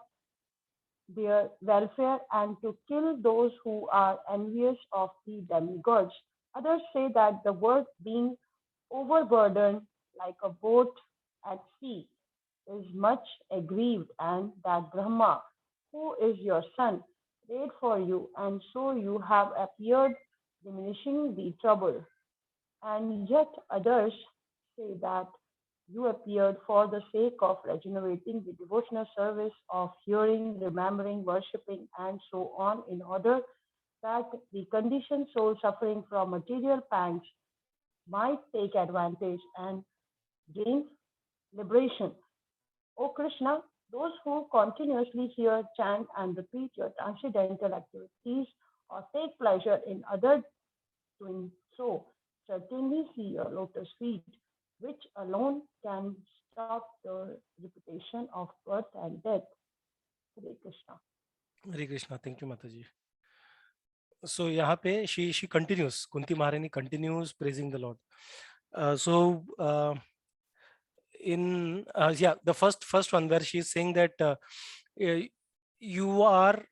their welfare and to kill those who are envious of the demigods. Others say that the world being overburdened like a boat at sea is much aggrieved, and that Brahma, who is your son, prayed for you, and so you have appeared, diminishing the trouble. And yet others say that you appeared for the sake of regenerating the devotional service of hearing, remembering, worshipping, and so on, in order that the conditioned soul suffering from material pangs might take advantage and gain liberation. O Krishna, Those who continuously hear, chant, and repeat your transcendental activities or take pleasure in others doing so certainly see your lotus feet, which alone can stop the repetition of birth and death. Hare Krishna. Hare Krishna. Thank you, Mataji. So यहाँ पे she continues, Kunti Maharani continues praising the Lord. In yeah, the first one where she is saying that uh, you are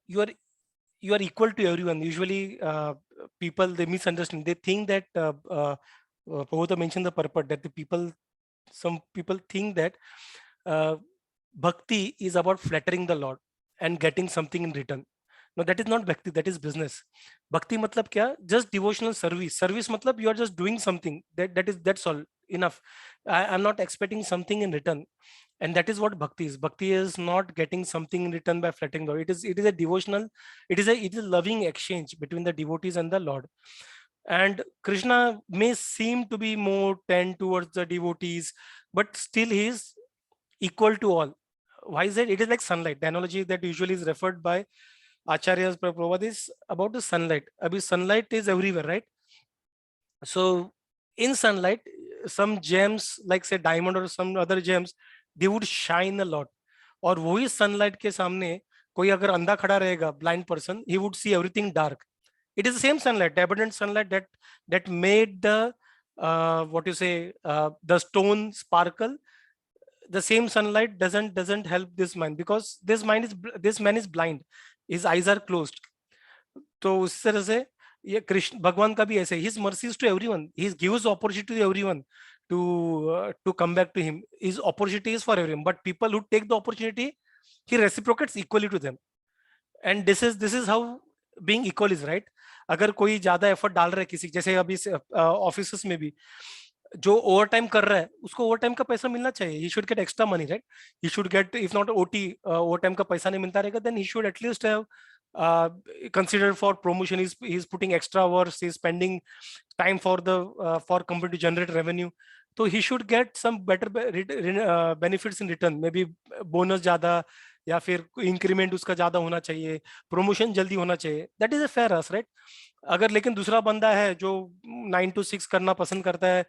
you are you are equal to everyone. Usually people, they misunderstand, they think that Prabhupada mentioned the purport that some people think that uh, bhakti is about flattering the Lord and getting something in return. No, that is not bhakti, that is business. Bhakti matlab kya? Just devotional service matlab you are just doing something, that's all, enough. I'm not expecting something in return, and that is what bhakti is. Bhakti is not getting something in return by flattering the Lord. It is a devotional, it is a loving exchange between the devotees and the Lord. And Krishna may seem to be more tend towards the devotees, but still he is equal to all. Why is it? It is like sunlight. The analogy that usually is referred by Acharyas Prabhupada is about the sunlight. Abhi sunlight is everywhere, right? So in sunlight, some gems like say diamond or some other gems, they would shine a lot. और वही sunlight के सामने कोई अगर अंधा खड़ा रहेगा, blind person, he would see everything dark. It is the same sunlight, the abundant sunlight that made the what you say the stone sparkle. The same sunlight doesn't help this man, because this man is blind, his eyes are closed. तो उस तरह से ये कृष्ण भगवान का भी ऐसे, his mercy is to everyone, he gives opportunity to everyone to come back to him. His opportunity is for everyone, but people who take the opportunity, he reciprocates equally to them. And this is how being equal is, right? अगर कोई ज्यादा effort डाल रहा है किसी, जैसे अभी office में भी जो ओवर टाइम कर रहा है उसको ओवर टाइम का पैसा मिलना चाहिए. He should get extra money, right? He should get, if not OT, over time का पैसा नहीं मिलता रहेगा, then he should at least have considered for promotion. He's putting extra hours, he's spending time for the for company to generate revenue, so he should get some better benefits in return. Maybe bonus ज्यादा, या फिर increment उसका ज्यादा होना चाहिए, promotion जल्दी होना चाहिए. That is a fair us, right? अगर लेकिन दूसरा बंदा है जो 9 to 6 करना पसंद करता है,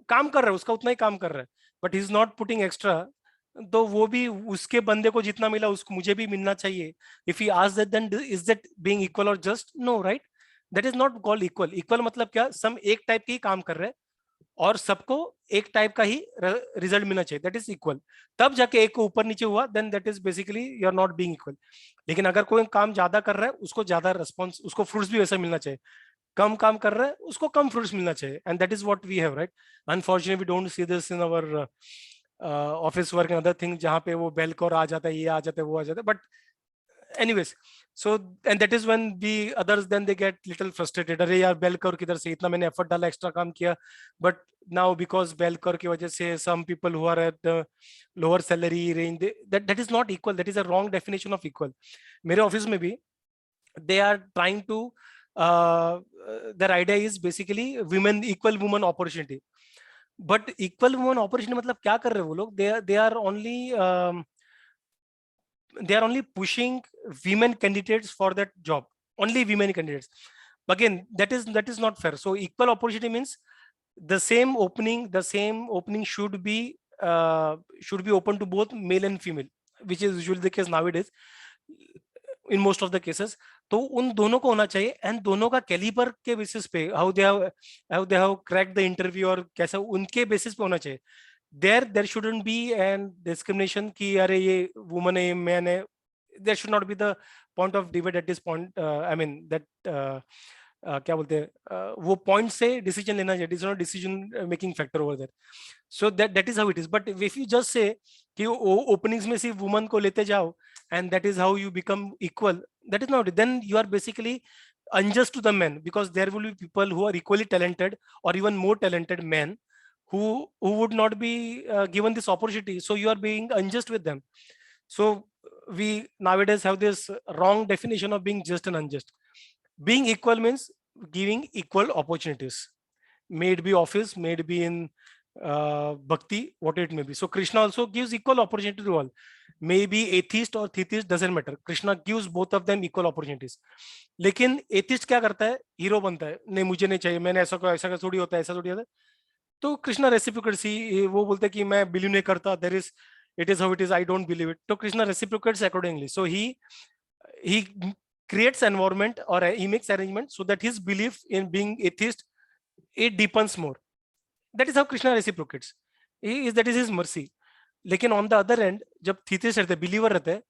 काम कर रहा है, उसका उतना ही काम कर रहा है, but he is not putting extra, तो वो भी उसके बंदे को जितना मिला उसको मुझे भी मिलना चाहिए. If he asks that, then is that being equal और just? No, right? That is not called equal. Equal मतलब क्या? सम एक टाइप के ही काम कर रहे हैं और सबको एक टाइप का ही रिजल्ट मिलना चाहिए, दैट इज इक्वल. तब जाके एक को ऊपर नीचे हुआ, then that is basically you are not being equal. लेकिन अगर कोई काम ज्यादा कर रहा है, उसको ज्यादा रेस्पॉन्स, उसको फ्रूट्स भी वैसा मिलना चाहिए. कम काम कर रहा है, उसको कम फ्रूट्स मिलना चाहिए. And that is what we have, right? Unfortunately we don't see this in our office work and other thing, जहाँ पे वो बेल कॉर आ जाता है, ये आ जाता है, वो आ जाता है. But anyways, so and that is when the others, then they get little frustrated. अरे यार बेल कर किधर से, इतना मैंने एफर्ट डाला, एक्स्ट्रा काम किया, बट नाउ बिकॉज बेल कर की वजह से some people who are at the lower salary range, that is not equal. That is a wrong definition of equal. मेरे ऑफिस में भी they are trying to their idea is basically women, equal women opportunity. but equal women opportunity मतलब क्या कर रहे हैं वो लोग? They are only pushing women candidates for that job, only women candidates. Again, that is not fair. So equal opportunity means the same opening should be open to both male and female, which is usually the case nowadays in most of the cases. तो उन दोनों को होना चाहिए, and दोनों का calibre के basis पे how they have cracked the interview, और कैसा उनके बेसिस पे होना चाहिए. there shouldn't be an discrimination कि अरे ये woman है, man है. There should not be the point of debate at this point. I mean that क्या बोलते हैं, वो point से decision लेना चाहिए. It is not decision making factor over there. So that is how it is. But if you just say कि openings में सिर्फ woman को लेते जाओ and that is how you become equal, that is not it. Then you are basically unjust to the men, because there will be people who are equally talented or even more talented men who would not be given this opportunity. So you are being unjust with them. So we nowadays have this wrong definition of being just and unjust. Being equal means giving equal opportunities. May it be office, may it be in bhakti, what it may be. So Krishna also gives equal opportunity to all. Maybe atheist or theist doesn't matter. Krishna gives both of them equal opportunities. लेकिन atheist क्या करता है, hero बनता है, नहीं मुझे नहीं चाहिए, मैंने ऐसा थोड़ी होता है, ऐसा थोड़ी होता है. तो कृष्णा रेसिप्रोकेट्स, वो बोलते हैं कि मैं बिलीव नहीं करता, there is, it is how it is, I don't believe it. तो Krishna reciprocates accordingly. So he creates environment or he makes arrangement so that his belief in being atheist, it deepens more. That is how Krishna reciprocates. That is his mercy. लेकिन on the other and जब थीथिस्ट रहते, believer रहते हैं,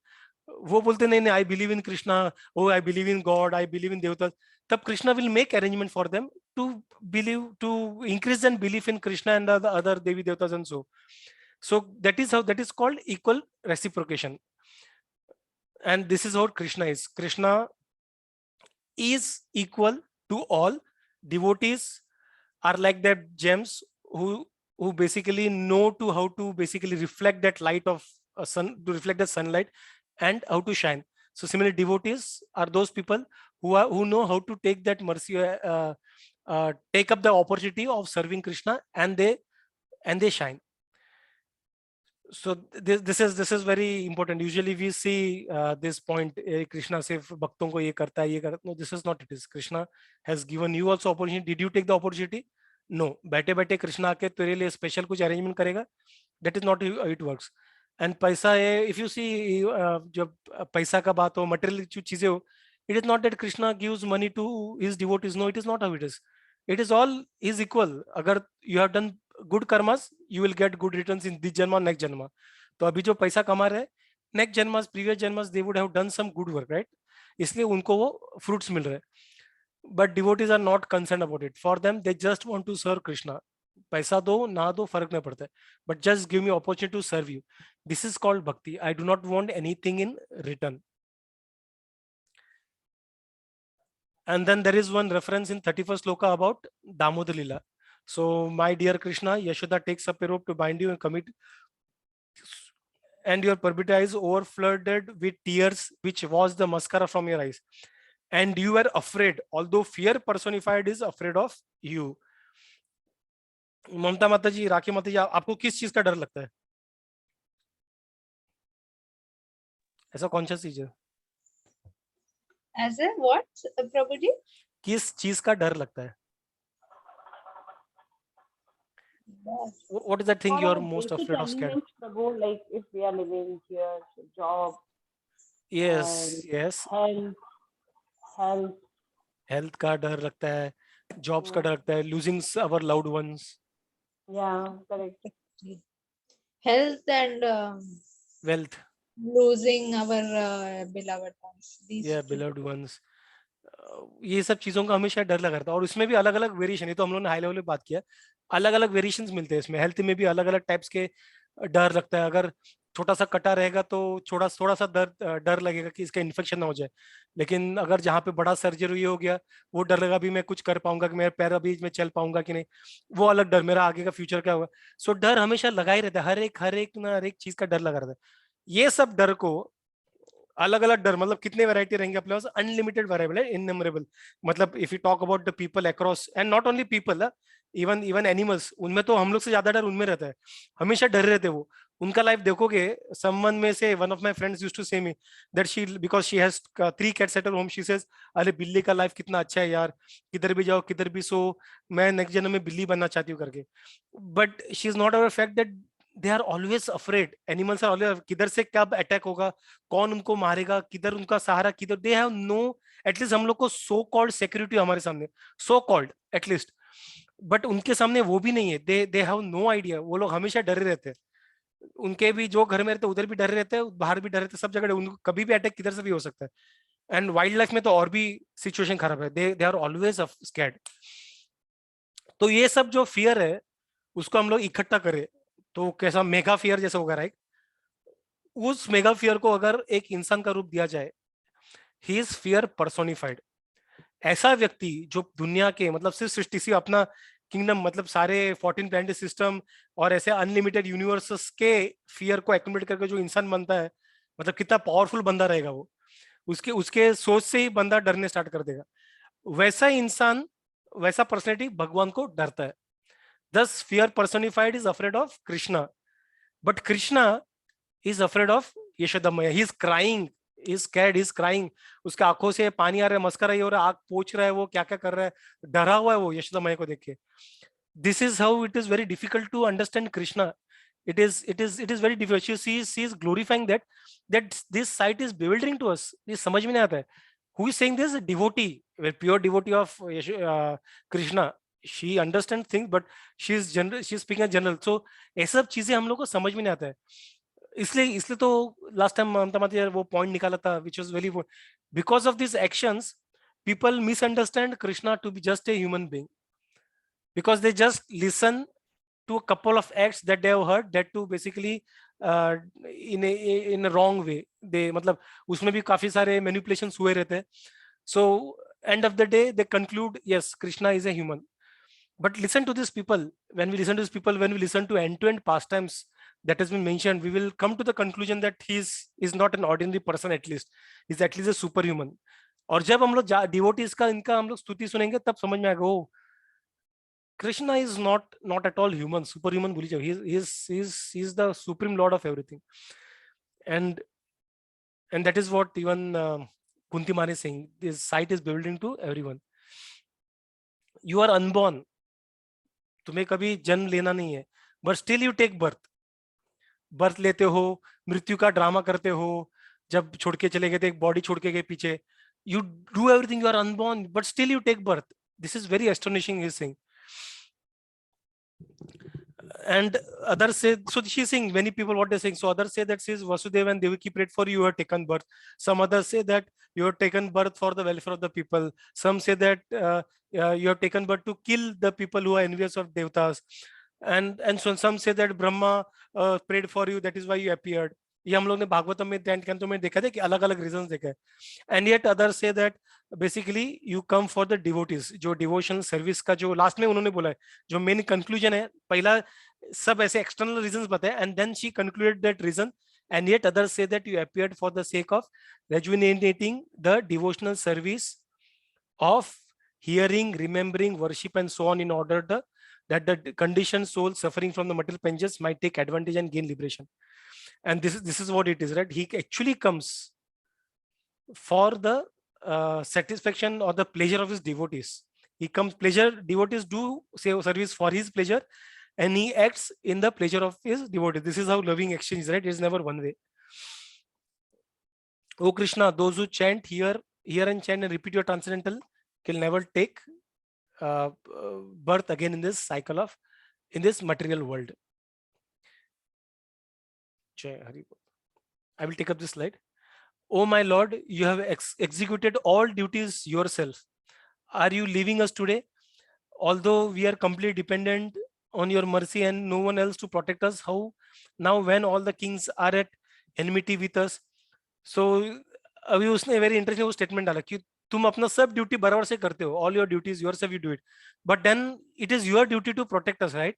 वो बोलते नहीं नहीं, I believe in Krishna, oh I believe in God, I believe in देवता, तब Krishna will make arrangement for them to believe, to increase their belief in Krishna and the other देवी देवतास एंड so that is how, that is called equal reciprocation. And this is what Krishna is. Krishna is equal to all. Devotees are like that gems who basically know to how to basically reflect that light of a sun, to reflect the sunlight and how to shine. So similarly, devotees are those people who know how to take that mercy, take up the opportunity of serving Krishna, and they shine. So this is very important. Usually we see this point, Krishna say bhakton ko ye karta hai, ye karta. No, this is not it. Is Krishna has given you also opportunity. Did you take the opportunity? No. बैठे बैठे कृष्णा आके तेरे लिए special कुछ arrangement करेगा? That is not how it works. And पैसा है, if you see, जब पैसा का बात हो, material चीजें हो, it is not that Krishna gives money to his devotees. No, it is not how it is. It is all is equal. अगर you have done good karmas, you will get good returns in this janma, next janma. तो अभी जो पैसा कमा रहे हैं, next janmas, previous janmas, they would have done some good work, right? इसलिए उनको वो fruits मिल रहे हैं. But devotees are not concerned about it. For them, they just want to serve Krishna. पैसा दो ना दो फर्क नहीं पड़ता है. But just give me opportunity to serve you. This is called bhakti. I do not want anything in return. And then there is one reference in 31st sloka about Damodar Lila. So, my dear Krishna, Yashoda takes up a rope to bind you and commit, and your Parbita is overflooded with tears, which was the mascara from your eyes. And you were afraid, although fear personified is afraid of you. ममता माता जी, राखी माता जी, आपको किस चीज का डर लगता है? ऐसा कौन सा चीज है? As a what, Prabhuji? किस चीज का डर लगता है? What is that thing you are most afraid of, scared? Prabhu, like if we are living here, job. Yes, yes. Health का डर लगता है, jobs का डर लगता है, losing our loved ones. Yeah, correct. Health and Wealth. losing our beloved ones. These Yeah, two. beloved ones. ये सब चीजों का हमेशा डर लगा रहता है. और उसमें भी अलग अलग वेरिएशन, ये तो हम लोगों ने हाई लेवल पे बात किया, अलग अलग वेरिएशंस मिलते हैं इसमें. हेल्थ में भी अलग अलग टाइप्स के डर लगता है. अगर छोटा सा कटा रहेगा तो थोड़ा सा डर लगेगा कि इसका इन्फेक्शन ना हो जाए. लेकिन अगर जहाँ पे बड़ा सर्जरी हो गया, वो डर लगा भी मैं कुछ कर पाऊंगा, कि मेरे पैर अभी मैं चल पाऊंगा कि नहीं, वो अलग डर, मेरा आगे का फ्यूचर क्या होगा. सो डर हमेशा लगा ही रहता है, हर एक चीज का डर लगा रहता है. ये सब डर को अलग अलग डर, मतलब कितने वैरायटी रहेंगे अपने पास? अनलिमिटेड वेरिएबल है, इननमरेबल. मतलब if you talk about the people across, and not only people, even animals, उनमें तो हम लोग से ज्यादा डर उनमें रहता है. हमेशा डर रहते वो. उनका लाइफ देखोगे, समवन में से one of my friends used to say me that she, because she has 3 cats at her home, she says, अरे बिल्ली का लाइफ कितना अच्छा है यार, किधर भी जाओ किधर भी सो, मैं नेक्स्ट जन्म में बिल्ली बनना चाहती हूँ करके. But she is not aware fact that they are always afraid. Animals are always, किधर से कब अटैक होगा, कौन उनको मारेगा, किधर उनका सहारा, किधर. they have no, at least हम लोग को so called security हमारे सामने, so called at least, but उनके सामने वो भी नहीं है. they have no idea. वो लोग हमेशा डरे रहते हैं. उनके भी जो घर में रहते उधर भी डरे रहते हैं, बाहर भी डरे रहते हैं, सब जगह उनको कभी भी अटैक किधर से भी हो सकता है. एंड वाइल्ड लाइफ में तो और भी सिचुएशन खराब है. they are always scared. तो ये सब जो फियर है उसको हम लोग इकट्ठा करें तो कैसा मेगा फियर जैसा होगा, राइट? उस मेगा फियर को अगर एक इंसान का रूप दिया जाए, ही इज फियर पर्सोनिफाइड. ऐसा व्यक्ति जो दुनिया के, मतलब सिर्फ सृष्टि, सिर्फ अपना किंगडम, मतलब सारे 14 प्लैनेटरी सिस्टम और ऐसे अनलिमिटेड यूनिवर्सेस के फियर को एक्यूमुलेट करके जो इंसान बनता है, मतलब कितना पावरफुल बंदा रहेगा वो. उसके सोच से ही बंदा डरने स्टार्ट कर देगा. वैसा इंसान, वैसा पर्सनैलिटी भगवान को डरता है. Thus fear personified is afraid of Krishna, but Krishna is afraid of Yashoda Maya. He is crying, he is scared, he is crying. उसके आंखों से पानी आ रहा है, मस्करा ये हो रहा है, आंख पोंछ रहा है, वो क्या क्या कर रहा है, डरा हुआ है वो यशोदा मैया को देख के. This is how it is very difficult to understand Krishna. It is very difficult. She is glorifying that this sight is bewildering to us. ये समझ में नहीं आता है. Who is saying this? A devotee, a pure devotee of Krishna. She understands things, but she is speaking as general. So ऐसे सब चीजें हम लोग को समझ में नहीं आता है. इसलिए तो लास्ट टाइम ममता माती वो पॉइंट निकाला था, which was very good. Because of these actions, people misunderstand Krishna to be just a human being, because they just listen to a couple of acts that they have heard, that to basically in a wrong way. They मतलब उसमें भी काफी सारे manipulations हुए रहते हैं. So end of the day they conclude, yes, Krishna is a human. But listen to these people. When we listen to these people, when we listen to end-to-end pastimes that has been mentioned, we will come to the conclusion that he is not an ordinary person. At least he's at least a superhuman. और जब हम लोग devotees का इनका हम लोग स्तुति सुनेंगे, तब समझ में आएगा, oh, Krishna is not at all human, superhuman भूल जाओ. He is the supreme lord of everything. And that is what even Kunti Mani is saying. This sight is bewildering to everyone. You are unborn. तुम्हें कभी जन्म लेना नहीं है, but still you take birth लेते हो, मृत्यु का ड्रामा करते हो. जब छोड़ के चले गए थे, एक बॉडी छोड़ के गए पीछे, you do everything, you are unborn, but still you take birth. This is very astonishing, he is saying. And others say, so she's saying, many people what they're saying, so others say that says Vasudeva and Devaki prayed for you, you have taken birth. Some others say that you have taken birth for the welfare of the people. Some say that you have taken birth to kill the people who are envious of devatas. And so some say that Brahma prayed for you, that is why you appeared. ये हम लोग ने भागवतम में 10 canto में देखा था कि अलग अलग रीजंस देखा है. And yet others say that basically you come for the devotees. जो डिवोशनल सर्विस का जो लास्ट में उन्होंने बोला है, जो मेन कंक्लूजन है, पहला सब ऐसे एक्सटर्नल रीजंस बताए, and then she concluded that reason. And yet others say that you appeared for the sake of rejuvenating the devotional service of hearing, remembering, worship, and so on, in order that the conditioned soul suffering from the material panges might take advantage and gain liberation. And this is what it is, right? He actually comes for the satisfaction or the pleasure of his devotees. He comes pleasure. Devotees do say service for his pleasure, and he acts in the pleasure of his devotees. This is how loving exchange is, right? It is never one way. O Krishna, those who chant, hear and chant and repeat your transcendental will never take birth again in this cycle of, in this material world. Jai Hari. I will take up this slide. Oh my Lord, you have executed all duties yourself. Are you leaving us today? Although we are completely dependent on your mercy and no one else to protect us, how now when all the kings are at enmity with us? So अभी उसने very interesting statement डाला कि तुम अपना सब duty बराबर से करते हो, all your duties yourself you do it, but then it is your duty to protect us, right?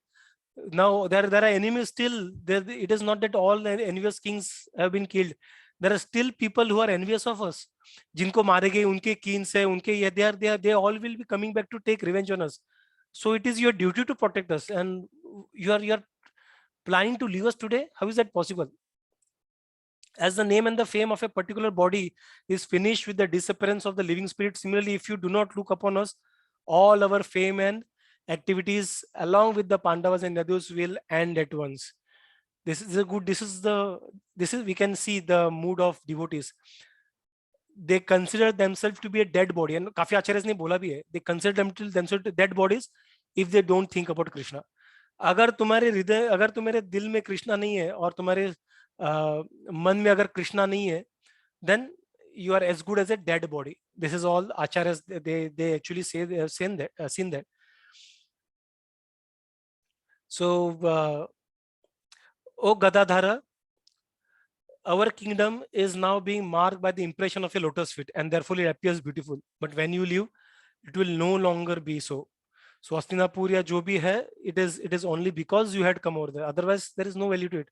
Now there are enemies still. It is not that all envious kings have been killed. There are still people who are envious of us, जिनको मारे गए, उनके Keynes है, उनके they all will be coming back to take revenge on us. So it is your duty to protect us, and you are planning to leave us today. How is that possible? As the name and the fame of a particular body is finished with the disappearance of the living spirit, similarly, if you do not look upon us, all our fame and activities along with the Pandavas and Yadus will end at once. This is we can see the mood of devotees. They consider themselves to be a dead body, and काफी आचार्य ने बोला भी है, they consider themselves to dead bodies if they don't think about Krishna. अगर तुम्हारे दिल में कृष्णा नहीं है और तुम्हारे मन में अगर कृष्णा नहीं है, then you are as good as a dead body. This is all acharyas, they actually say, they have seen that. So O Gadadhara, our kingdom is now being marked by the impression of a lotus feet, and therefore it appears beautiful. But when you leave, it will no longer be so. So Hastinapur ya jo bhi hai, it is only because you had come over there. Otherwise, there is no value to it.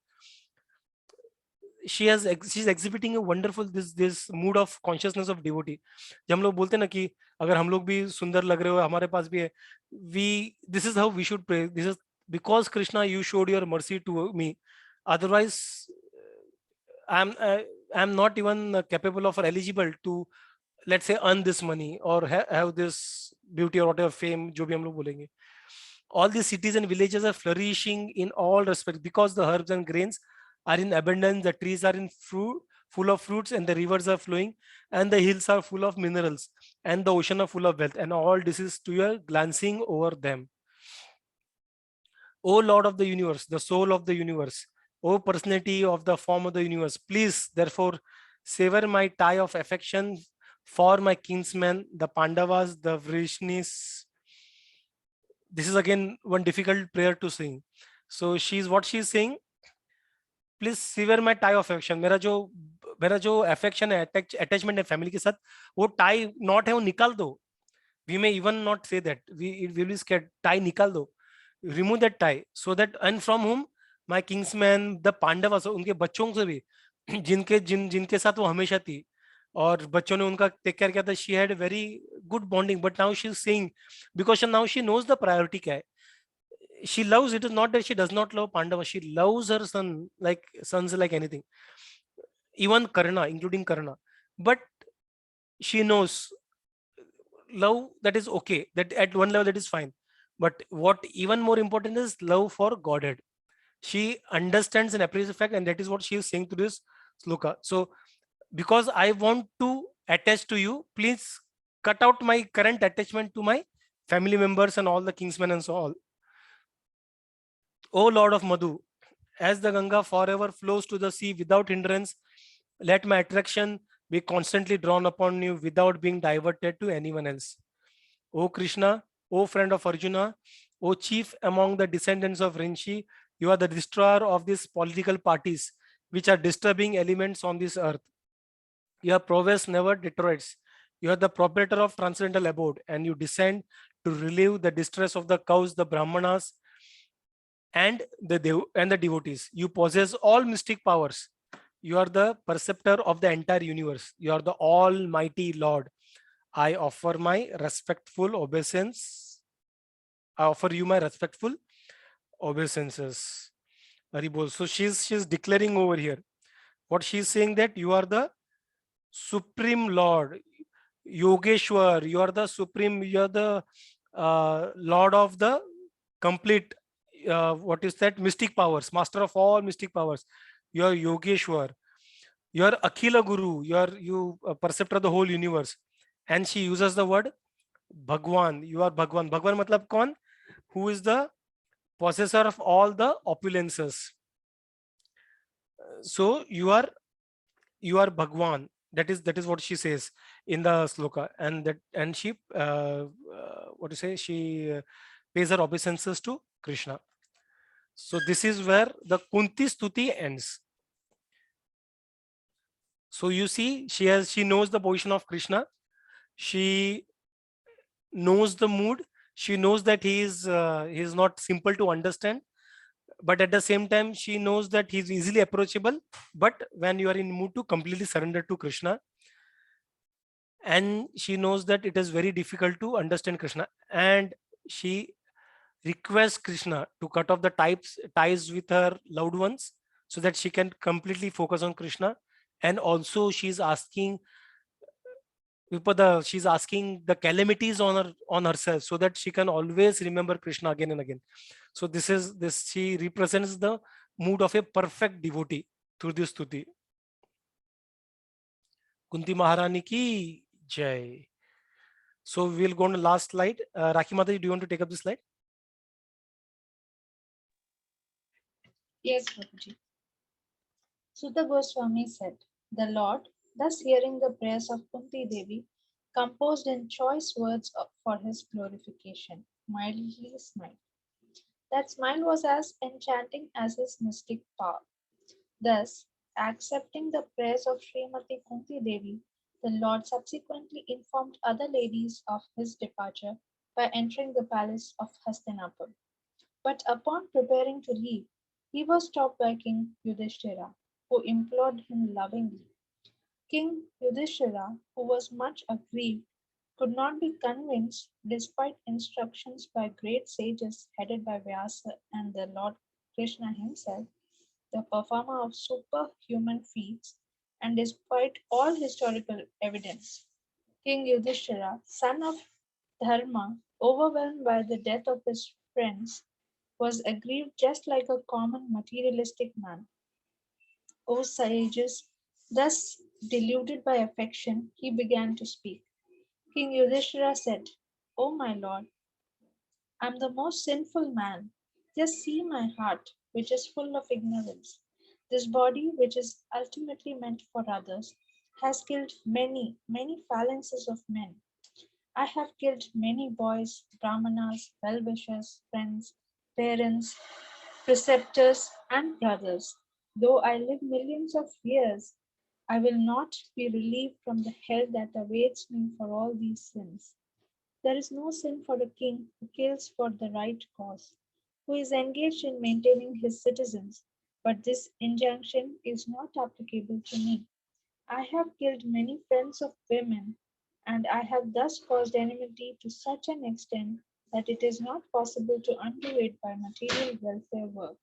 She's exhibiting a wonderful this mood of consciousness of devotee. जब हम लोग बोलते हैं ना कि अगर हम लोग भी सुंदर लग रहे हो, हमारे पास भी है, this is how we should pray. This is because Krishna, you showed your mercy to me. Otherwise, I'm not even capable of or eligible to, let's say, earn this money or have this beauty or whatever fame, जो भी हम लोग बोलेंगे. All these cities and villages are flourishing in all respects because the herbs and grains are in abundance, the trees are in fruit, full of fruits, and the rivers are flowing, and the hills are full of minerals, and the ocean are full of wealth, and all this is to your glancing over them. O Lord of the universe, the soul of the universe, O personality of the form of the universe, please, therefore, savor my tie of affection for my kinsmen, the Pandavas, the Vrishnis. This is again one difficult prayer to sing. So what she's saying, please sewer my tie of affection, मेरा जो affection है, attachment है family के साथ, वो tie not है वो निकाल दो. We may even not say that, we will be scared, tie निकाल दो, remove that tie, so that and from whom my kinsmen the Pandava, उनके बच्चों से भी जिनके साथ वो हमेशा थी और बच्चों ने उनका टेक केयर किया था, she had very good bonding. But now she is saying, because now she knows the priority क्या है. She loves, it is not that she does not love Pandava, she loves her sons like anything, even Karna, including Karna. But she knows love, that is okay, that at one level that is fine. But what even more important is love for Godhead. She understands and appreciates the fact, and that is what she is saying to this sloka. So because I want to attach to you, please cut out my current attachment to my family members and all the kingsmen and so on. O Lord of Madhu, as the Ganga forever flows to the sea without hindrance, let my attraction be constantly drawn upon you without being diverted to anyone else. O Krishna, O friend of Arjuna, O chief among the descendants of Rinshi, you are the destroyer of these political parties which are disturbing elements on this earth. Your prowess never deteriorates. You are the proprietor of transcendental abode, and you descend to relieve the distress of the cows, the Brahmanas, and the devotees. You possess all mystic powers. You are the perceptor of the entire universe. You are the Almighty Lord. I offer my respectful obeisance. I offer you my respectful obeisances. Haribol. So she's declaring over here. What she's saying, that you are the Supreme Lord, Yogeshwar. You are the Supreme. You are the Lord of the complete. What is that? Mystic powers, master of all mystic powers. You are Yogeshwar. You are Akhila Guru. You perceptor of the whole universe. And she uses the word Bhagwan. You are Bhagwan. Bhagwan matlab kaun? Who is the possessor of all the opulences. So you are Bhagwan. That is what she says in the sloka, and she what to say? She pays her obeisances to Krishna. So this is where the Kunti Stuti ends. So you see, she knows the position of Krishna. She knows the mood. She knows that he is not simple to understand, but at the same time she knows that he is easily approachable. But when you are in mood to completely surrender to Krishna, and she knows that it is very difficult to understand Krishna, and she requests Krishna to cut off the ties with her loved ones so that she can completely focus on Krishna. And also she's asking she's asking the calamities on herself so that she can always remember Krishna again and again. So she represents the mood of a perfect devotee through this stuti. Kunti Maharani ki jai. So we'll go on the last slide. Rakhi Mataji, do you want to take up this slide? Yes, Prabhuji. Sutta Goswami said, the Lord, thus hearing the prayers of Kunti Devi, composed in choice words for his glorification, mildly smiled. That smile was as enchanting as his mystic power. Thus, accepting the prayers of Srimati Kunti Devi, the Lord subsequently informed other ladies of his departure by entering the palace of Hastinapur. But upon preparing to leave, he was stopped by King Yudhishthira, who implored him lovingly. King Yudhishthira, who was much aggrieved, could not be convinced, despite instructions by great sages headed by Vyasa and the Lord Krishna himself, the performer of superhuman feats, and despite all historical evidence. King Yudhishthira, son of Dharma, overwhelmed by the death of his friends, was aggrieved just like a common materialistic man. O sages, thus deluded by affection, he began to speak. King Yudhishthira said, O my lord, I am the most sinful man. Just see my heart, which is full of ignorance. This body, which is ultimately meant for others, has killed many, many phalanxes of men. I have killed many boys, brahmanas, well wishers, friends, parents, preceptors, and brothers. Though I live millions of years, I will not be relieved from the hell that awaits me for all these sins. There is no sin for a king who kills for the right cause, who is engaged in maintaining his citizens, but this injunction is not applicable to me. I have killed many friends of women, and I have thus caused enmity to such an extent that it is not possible to undo it by material welfare work.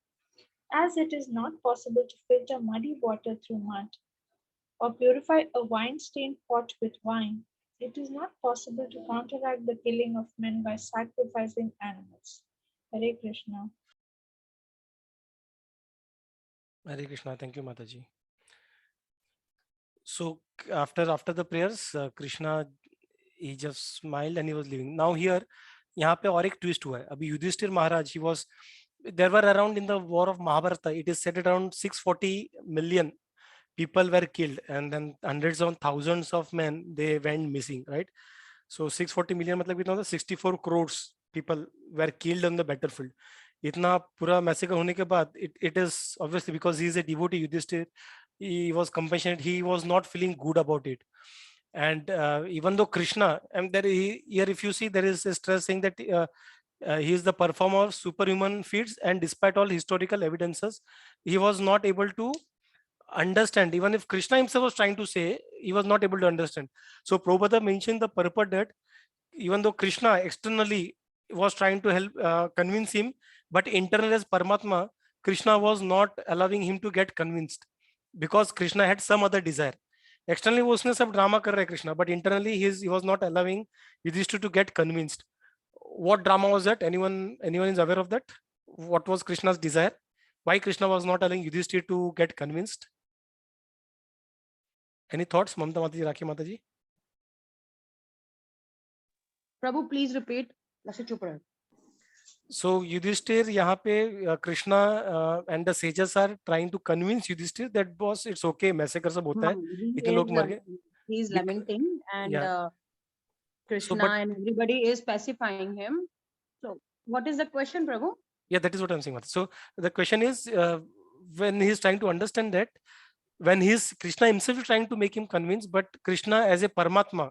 As it is not possible to filter muddy water through mud, or purify a wine-stained pot with wine, it is not possible to counteract the killing of men by sacrificing animals. Hare Krishna. Hare Krishna. Thank you, Mataji. So after the prayers, Krishna, he just smiled and he was leaving. Now here, यहाँ पे और एक twist हुआ है. अभी युधिष्ठिर महाराज, he was, there were around in the war of Mahabharata, it is said around 640 million people were killed, and then hundreds of thousands of men, they went missing, right? So 640 million मतलब कितना होता है? 64 crores people were killed on the battlefield. इतना पूरा massacre होने के बाद, it is obviously because he is a devotee, Yudhishthir, he was compassionate, he was not feeling good about it. And even though Krishna, and there here if you see, there is a stress saying that he is the performer of superhuman feats, and despite all historical evidences, he was not able to understand. Even if Krishna himself was trying to say, he was not able to understand. So Prabhupada mentioned the purport that even though Krishna externally was trying to help convince him, but internally as Paramatma, Krishna was not allowing him to get convinced, because Krishna had some other desire. Externally वो उसने सब drama कर रहा है Krishna, but internally he was not allowing Yudhishthira to get convinced. What drama was that? Anyone is aware of that? What was Krishna's desire? Why Krishna was not allowing Yudhishthira to get convinced? Any thoughts, Mamta Mataji, Rakhi Mataji? Prabhu, please repeat. Let's chup rahe. So Yudhishthir, यहाँ पे Krishna and the sages are trying to convince Yudhishthir that boss, it's okay, massacre सब होता है, इतने लोग मर गए. He is lamenting, and Yeah. Krishna but- and everybody is pacifying him. So, what is the question, Prabhu? Yeah, that is what I'm saying, Mata. So the question is, when he's trying to understand that, when he's Krishna himself is trying to make him convinced, but Krishna as a Paramatma,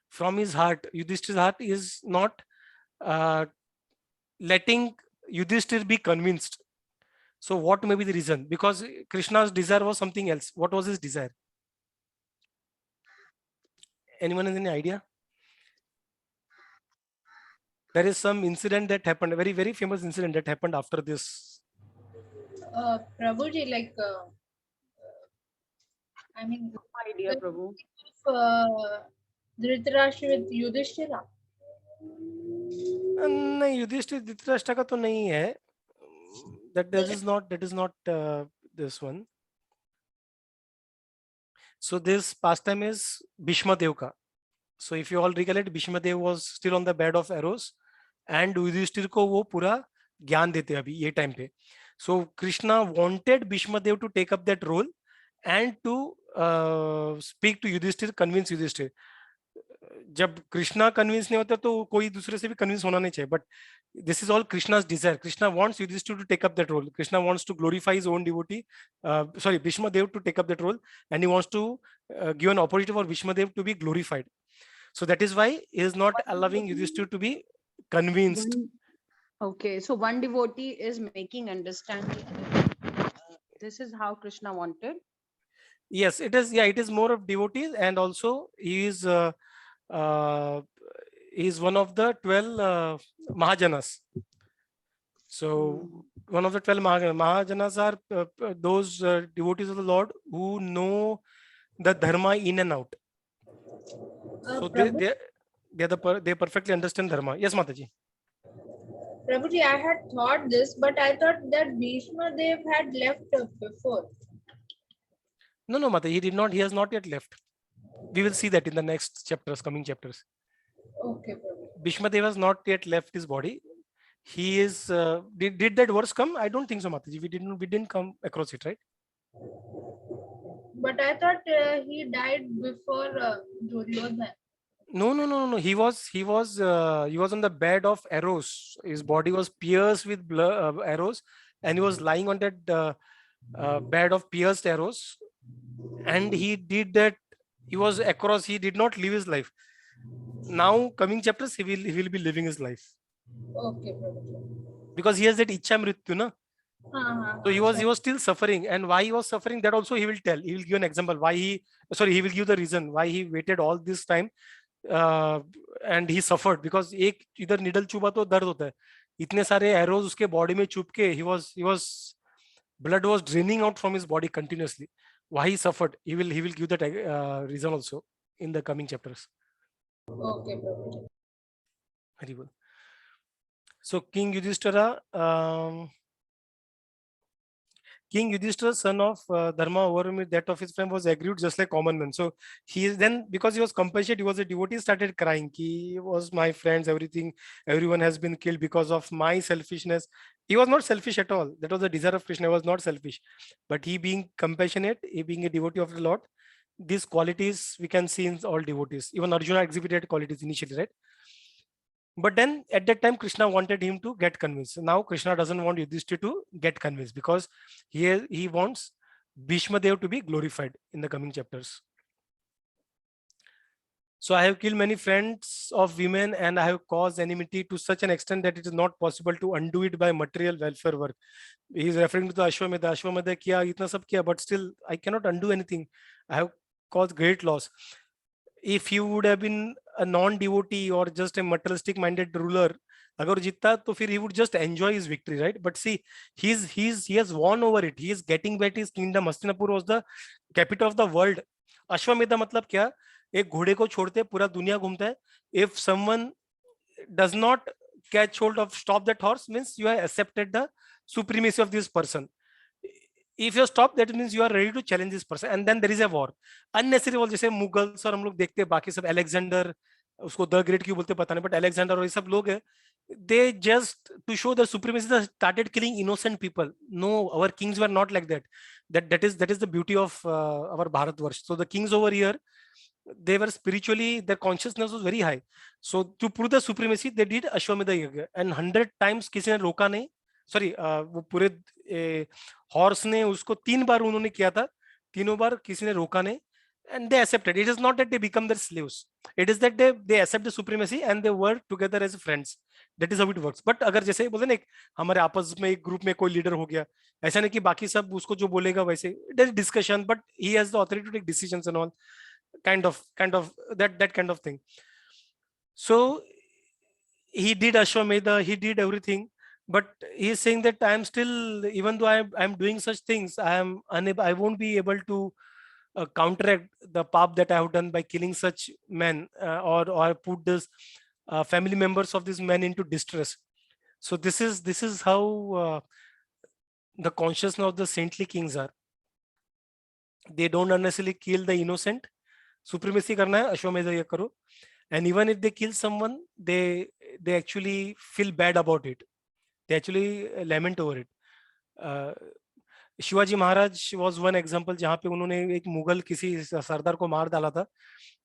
from his heart, Yudhishthir's heart is not letting Yudhishthir be convinced. So what may be the reason? Because Krishna's desire was something else. What was his desire? Anyone has any idea? There is some incident that happened, a very, very famous incident that happened after this. Prabhuji, like, I mean, No idea, Prabhu. Dhritarashtra with Yudhishthira. नहीं, युधिष्ठिर धृतराष्ट्र का तो नहीं है. That is not this one. So this pastime is Bhishma Dev ka. So if you all recollect, Bhishma Dev was still on the bed of arrows, and Yudhishthir को वो पूरा ज्ञान देते हैं अभी ये टाइम पे. So Krishna wanted Bhishma Dev to take up that role and to speak to Yudhishthir, convince Yudhishthir. जब कृष्णा कन्विंस नहीं होता तो कोई दूसरे से भी कन्विंस होना नहीं चाहिए. But this is all Krishna's desire. Krishna wants Yudhishthira to take up that role. Krishna wants to glorify his own devotee. Bhishma Dev to take up that role, and he wants to give an opportunity for Bhishma Dev to be glorified. So that is why he is not allowing Yudhishthira to be convinced. Okay, so one devotee is making understanding. This is how Krishna wanted. Yes, it is. Yeah, it is more of devotees, and also he is he is one of the 12 Mahajanas. So one of the 12 Mahajanas are those devotees of the Lord who know the dharma in and out. So Prabhu, they perfectly understand dharma. Yes, Mataji. Prabhuji, I had thought this, but I thought that Bhishma Dev had left before. No, Mataji, he did not. He has not yet left. We will see that in the next chapters, coming chapters. Okay, Prabhu. Bhishma Dev has not yet left his body. He is. Did that verse come? I don't think so, Mataji. We didn't come across it, right? But I thought he died before Duryodhana. No. He was on the bed of arrows. His body was pierced with arrows, and he was lying on that bed of pierced arrows. And he did that. He was across. He did not live his life. Now, coming chapters, he will be living his life. Okay, Prabhu. Because he has that Ichha Mrityu, na? So he sure. was still suffering, and why he was suffering, that also he will tell. He will give an example why he will give the reason why he waited all this time, and he suffered because एक इधर needle चुभा तो दर्द होता है. इतने सारे arrows उसके body में चुभ के he was blood was draining out from his body continuously. Why he suffered, he will give that reason also in the coming chapters. Okay, Prabhu. Very well. So King Yudhishthira. King Yudhishthira, son of Dharma, overwhelmed that of his friend, was aggrieved just like common man. So he is then, because he was compassionate, he was a devotee, started crying. He was my friends, everyone has been killed because of my selfishness. He was not selfish at all. That was the desire of Krishna. He was not selfish, but he being compassionate, he being a devotee of the Lord, these qualities we can see in all devotees. Even Arjuna exhibited qualities initially, right? But then at that time, Krishna wanted him to get convinced. Now Krishna doesn't want Yudhishthira to get convinced because he wants Bhishma Dev to be glorified in the coming chapters. So I have killed many friends of women and I have caused enmity to such an extent that it is not possible to undo it by material welfare work. He is referring to the Ashwamedha. Ashwamedha kiya, itna sab kiya, but still I cannot undo anything. I have caused great loss. If he would have been a non-devotee or just a materialistic minded ruler, agar jitta, to fir he would just enjoy his victory, right? But see, he has won over it. He is getting back his kingdom. Hastinapur was the capital of the world. Ashwamedha matlab kya? एक घोड़े को छोड़ते पूरा दुनिया घूमता है. If someone does not catch hold of stop that horse, means you have accepted the supremacy of this person. If you stop, that means you are ready to challenge this person, and then there is a war. Unnecessary war, जैसे Mughals और हम लोग देखते हैं, बाकी सब Alexander, उसको the great क्यों बोलते पता नहीं, बट अलेक्जेंडर और ये सब लोग हैं, they just to show the supremacy they started killing innocent people. No, our kings were not like that. That is the beauty of our Bharatvarsh. So the kings over here, they were spiritually, their consciousness was very high. So to prove the supremacy, they did Ashwamedha Yagya, and 100 times किसी ने रोका नहीं. Sorry, वो पूरे horse ने उसको 3 बार उन्होंने किया था, तीनों बार किसी ने रोका नहीं, and they accepted. It is not that they become their slaves. It is that they accept the supremacy and they work together as friends. That is how it works. But अगर जैसे बोलते ना, हमारे आपस में एक ग्रुप में कोई लीडर हो गया, ऐसा नहीं कि बाकी सब उसको जो बोलेगा वैसे. There is discussion, but he has the authority to take decisions and all. Kind of that kind of thing. So he did Ashwamedha, he did everything, but he is saying that I am still, even though I am doing such things, I am unable, I won't be able to counteract the path that I have done by killing such men, or put this family members of these men into distress. So this is how the consciousness of the saintly kings are. They don't unnecessarily kill the innocent. Supremacy करना है, अश्वमेध यज्ञ करो, and even if they kill someone, they actually feel bad about it. They actually lament over it. Shivaji Maharaj was one example जहाँ पे उन्होंने एक मुगल किसी सरदार को मार डाला था,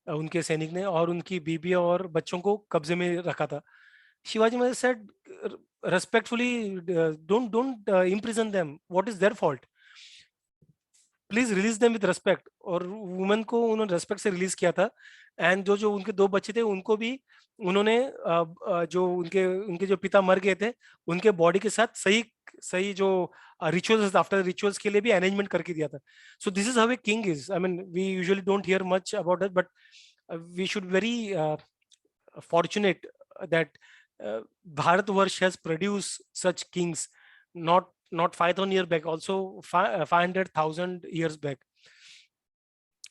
उनके सैनिक ने, और उनकी बीबी और बच्चों को कब्जे में रखा था. Shivaji Maharaj said respectfully, don't imprison them. What is their fault? Please release them with respect. और वुमेन को उन्होंने रेस्पेक्ट से रिलीज किया था, एंड जो उनके 2 बच्चे थे उनको भी उन्होंने जो उनके जो पिता मर गए थे उनके बॉडी के साथ सही जो रिचुअल्स, आफ्टर रिचुअल्स के लिए भी अरेंजमेंट करके दिया था. So this is how a king is. I mean we usually don't hear much about it, but we should very fortunate that Bharatvarsh has produced such kings, not 5,000 years back, also 500,000 years back.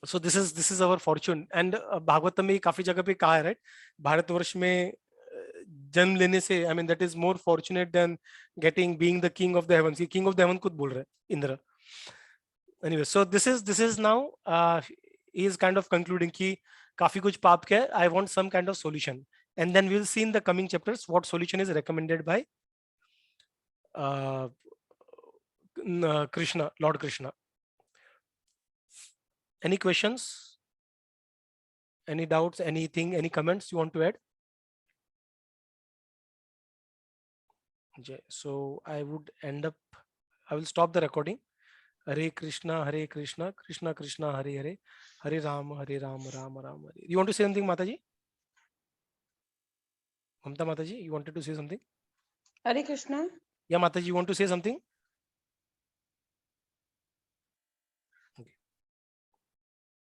So this is our fortune. And Bhagavatam में काफी जगह पे कहा है, right? Bharatvarsh में जन्म लेने से, I mean, that is more fortunate than being the king of the heavens. ये king of the heavens खुद बोल रहा है, Indra. Anyway, so this is now he is kind of concluding कि काफी कुछ पाप के, I want some kind of solution, and then we'll see in the coming chapters what solution is recommended by Krishna, Lord Krishna. Any questions? Any doubts? Anything? Any comments you want to add? So I will stop the recording. Hare Krishna, Krishna Krishna, Hare Hare, Hare Rama, Rama Rama, Hare. You want to say something, Mataji? Mamta Mataji, you wanted to say something? Hare Krishna. Yeah, Mataji, you want to say something?